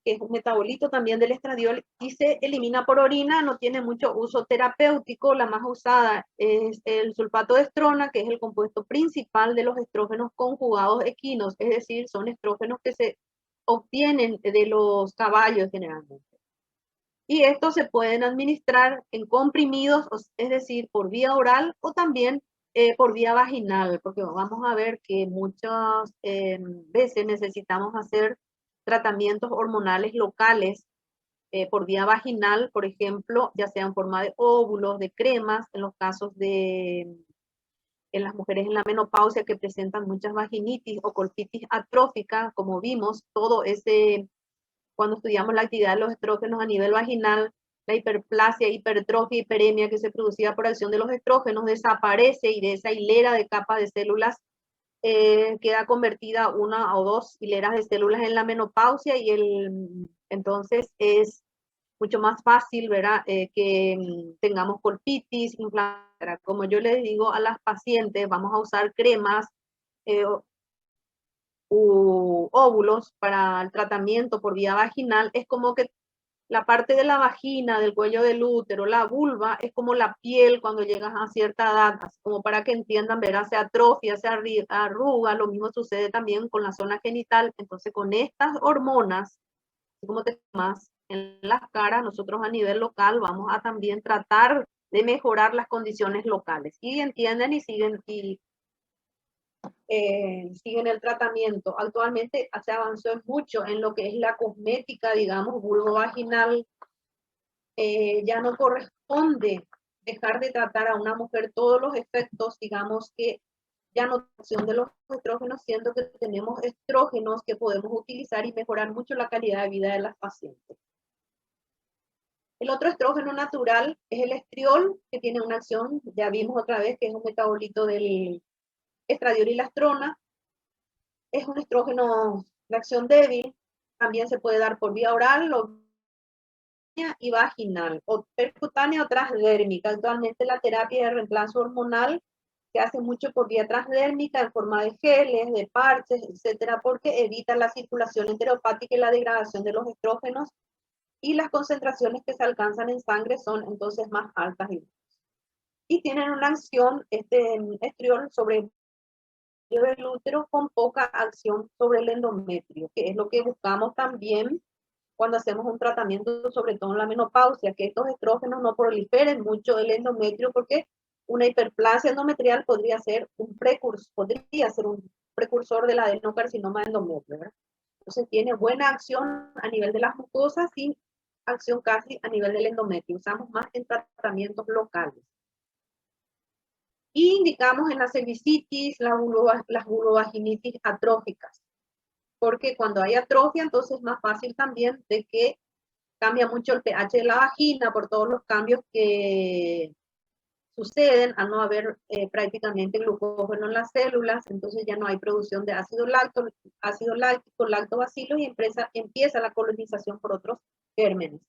que es un metabolito también del estradiol, y se elimina por orina, no tiene mucho uso terapéutico. La más usada es el sulfato de estrona, que es el compuesto principal de los estrógenos conjugados equinos, es decir, son estrógenos que se obtienen de los caballos generalmente. Y estos se pueden administrar en comprimidos, es decir, por vía oral o también por vía vaginal, porque vamos a ver que muchas veces necesitamos hacer tratamientos hormonales locales por vía vaginal, por ejemplo, ya sea en forma de óvulos, de cremas, en los casos de en las mujeres en la menopausia que presentan muchas vaginitis o colpitis atrófica, como vimos, todo ese, cuando estudiamos la actividad de los estrógenos a nivel vaginal, la hiperplasia, hipertrofia, hiperemia que se producía por acción de los estrógenos desaparece, y de esa hilera de capas de células queda convertida una o dos hileras de células en la menopausia, y entonces es mucho más fácil, ¿verdad? Que tengamos colpitis, inflamación. Como yo les digo a las pacientes, vamos a usar cremas óvulos para el tratamiento por vía vaginal. Es como que la parte de la vagina, del cuello del útero, la vulva, es como la piel cuando llegas a cierta edad, como para que entiendan, verás, se atrofia, se arruga. Lo mismo sucede también con la zona genital. Entonces, con estas hormonas, como te llamas, en las caras, nosotros a nivel local vamos a también tratar de mejorar las condiciones locales. Y entienden y siguen siguen el tratamiento. Actualmente se avanzó mucho en lo que es la cosmética, digamos, vulvovaginal. Ya no corresponde dejar de tratar a una mujer todos los efectos, digamos, que ya no acción de los estrógenos, siendo que tenemos estrógenos que podemos utilizar y mejorar mucho la calidad de vida de las pacientes. El otro estrógeno natural es el estriol, que tiene una acción, ya vimos otra vez, que es un metabolito del estradiol y la estrona. Es un estrógeno de acción débil, también se puede dar por vía oral y vaginal, o percutánea o transdérmica. Actualmente la terapia de reemplazo hormonal se hace mucho por vía transdérmica en forma de geles, de parches, etcétera, porque evita la circulación enteropática y la degradación de los estrógenos, y las concentraciones que se alcanzan en sangre son entonces más altas. Y tienen una acción, estriol, sobre el útero, con poca acción sobre el endometrio, que es lo que buscamos también cuando hacemos un tratamiento, sobre todo en la menopausia, que estos estrógenos no proliferen mucho el endometrio, porque una hiperplasia endometrial podría ser un precursor del adenocarcinoma endometrio, ¿verdad? Entonces tiene buena acción a nivel de las mucosas y acción casi a nivel del endometrio. Usamos más en tratamientos locales. Y indicamos en la cervicitis, las vulvovaginitis atróficas, porque cuando hay atrofia, entonces es más fácil también de que cambia mucho el pH de la vagina por todos los cambios que suceden al no haber prácticamente glucógeno en las células. Entonces ya no hay producción de ácido láctico, lactobacilos, y empieza la colonización por otros gérmenes.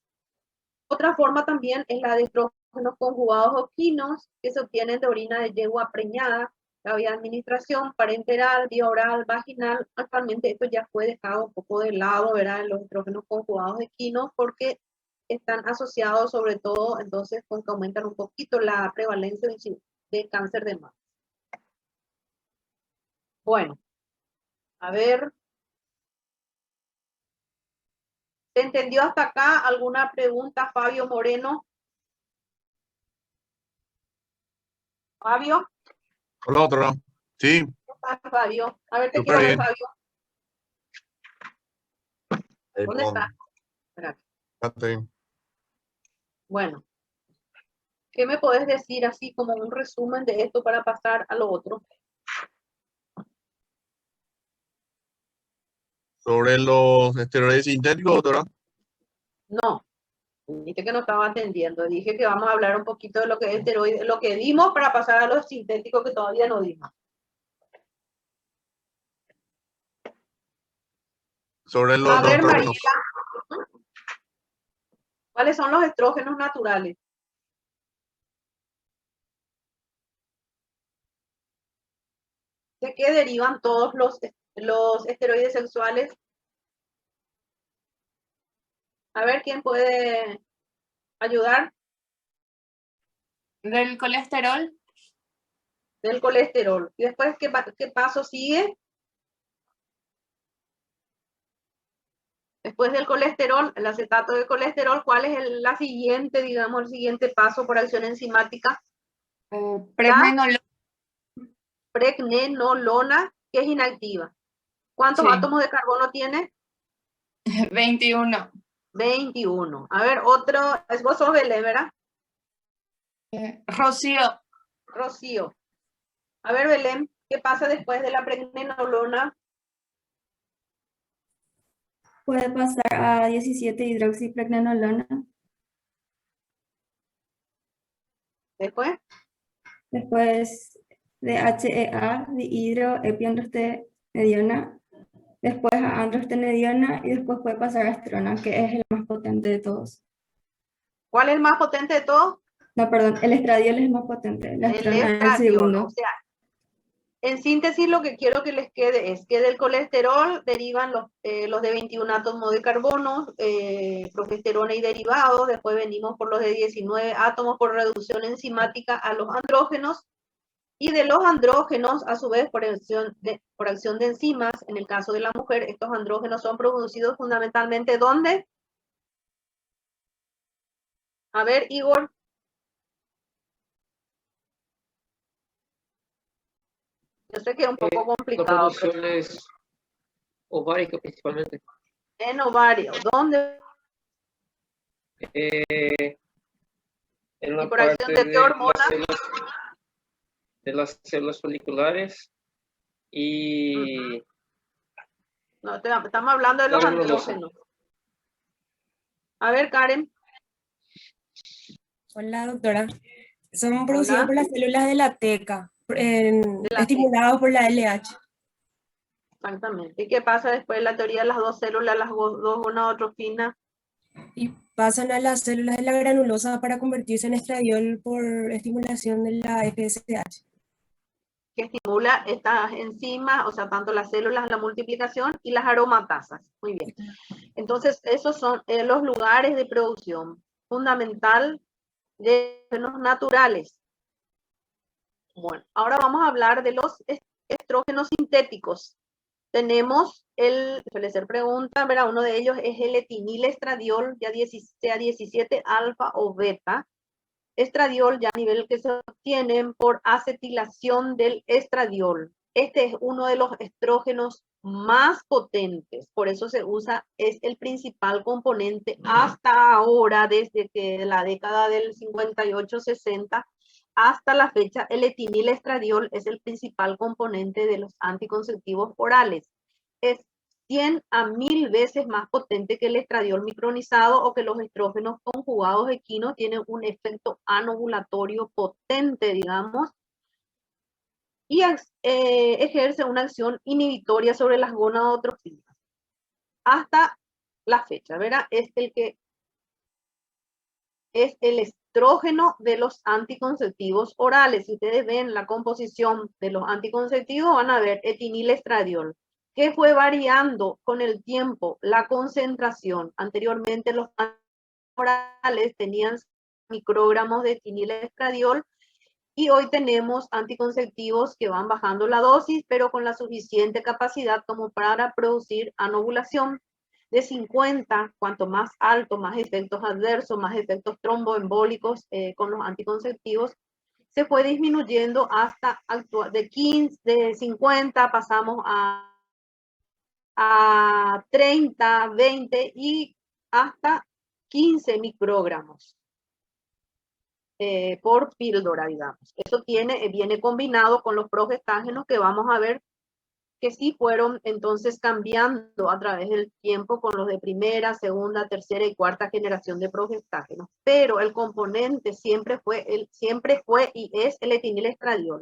Otra forma también es la de estrógenos conjugados o quinos, que se obtienen de orina de yegua preñada, la vía de administración parenteral, vía oral, vaginal. Actualmente esto ya fue dejado un poco de lado, ¿verdad? Los estrógenos conjugados de quinos, porque están asociados sobre todo entonces con que aumentan un poquito la prevalencia de cáncer de mama. Bueno, a ver. ¿Se entendió hasta acá? ¿Alguna pregunta, Fabio Moreno? Fabio. Hola, otra. Sí. Fabio. A ver, te Súper quiero ver, bien. Fabio. ¿Dónde está? Espérate. Bueno, ¿qué me podés decir así como un resumen de esto para pasar a lo otro? Sobre los esteroides sintéticos, doctora. No, dije que no estaba atendiendo. Dije que vamos a hablar un poquito de lo que es esteroide, lo que dimos para pasar a los sintéticos que todavía no dimos. Sobre los A ver, estrógenos. Mariela, ¿cuáles son los estrógenos naturales? ¿De qué derivan todos los esteroides sexuales? A ver, ¿quién puede ayudar? Del colesterol. Del colesterol. Y después, ¿qué paso sigue? Después del colesterol, el acetato de colesterol, ¿cuál es la siguiente, digamos, el siguiente paso por acción enzimática? Pregnenolona, que es inactiva. ¿Cuántos Sí. átomos de carbono tiene? 21. 21. A ver, otro, vos sos Belén, ¿verdad? Rocío. Rocío. A ver, Belén, ¿qué pasa después de la pregnenolona? Puede pasar a 17 hidroxipregnenolona. Después, Después de HEA, dihidroepiandrostenediona. Después a androstenediona y después puede pasar a estrona, que es el más potente de todos. ¿cuál es el más potente de todos? No, perdón, el estradiol es el más potente. La El estrona es el estradiol. segundo. O sea, en síntesis, lo que quiero que les quede es que del colesterol derivan los de 21 átomos de carbono, progesterona y derivados. Después venimos por los de 19 átomos por reducción enzimática a los andrógenos. Y de los andrógenos, a su vez, por acción de enzimas, en el caso de la mujer, estos andrógenos son producidos fundamentalmente ¿dónde? A ver, Igor. Yo sé que es un poco La complicado. producción es ovárica principalmente. En ovario. ¿Dónde? En la ¿Y por acción parte de qué de hormona? las células foliculares y No, estamos hablando de los la granulosa. andrógenos. A ver, Karen. Hola, doctora. Son producidos Hola. por las células de la teca, la estimulados por la LH. Exactamente. ¿Y qué pasa después de la teoría de las dos células, las dos gonadotrofinas? Y pasan a las células de la granulosa para convertirse en estradiol por estimulación de la FSH. Que estimula estas enzimas, o sea, tanto las células, la multiplicación y las aromatasas. Muy bien. Entonces, esos son los lugares de producción fundamental de estrógenos naturales. Bueno, ahora vamos a hablar de los estrógenos sintéticos. Tenemos suele ser pregunta, ¿verdad? Uno de ellos es el etinilestradiol, ya sea 17 alfa o beta. Estradiol, ya a nivel que se obtienen por acetilación del estradiol. Este es uno de los estrógenos más potentes, por eso se usa, es el principal componente hasta ahora, desde que la década del 58-60 hasta la fecha, el etinilestradiol es el principal componente de los anticonceptivos orales. Es 100 a 1000 veces más potente que el estradiol micronizado o que los estrógenos conjugados equinos. Tienen un efecto anovulatorio potente, digamos, y ejerce una acción inhibitoria sobre las gonadotrofinas. Hasta la fecha, ¿verdad? Es el que es el estrógeno de los anticonceptivos orales. Si ustedes ven la composición de los anticonceptivos, van a ver etinilestradiol, que fue variando con el tiempo la concentración. Anteriormente los orales tenían microgramos de etinilestradiol y hoy tenemos anticonceptivos que van bajando la dosis, pero con la suficiente capacidad como para producir anovulación. De 50, cuanto más alto, más efectos adversos, más efectos tromboembólicos con los anticonceptivos, se fue disminuyendo hasta de 50 pasamos a 30, 20 y hasta 15 microgramos por píldora, digamos. Eso viene combinado con los progestágenos que vamos a ver que sí fueron entonces cambiando a través del tiempo con los de primera, segunda, tercera y cuarta generación de progestágenos. Pero el componente siempre fue y es el etinilestradiol.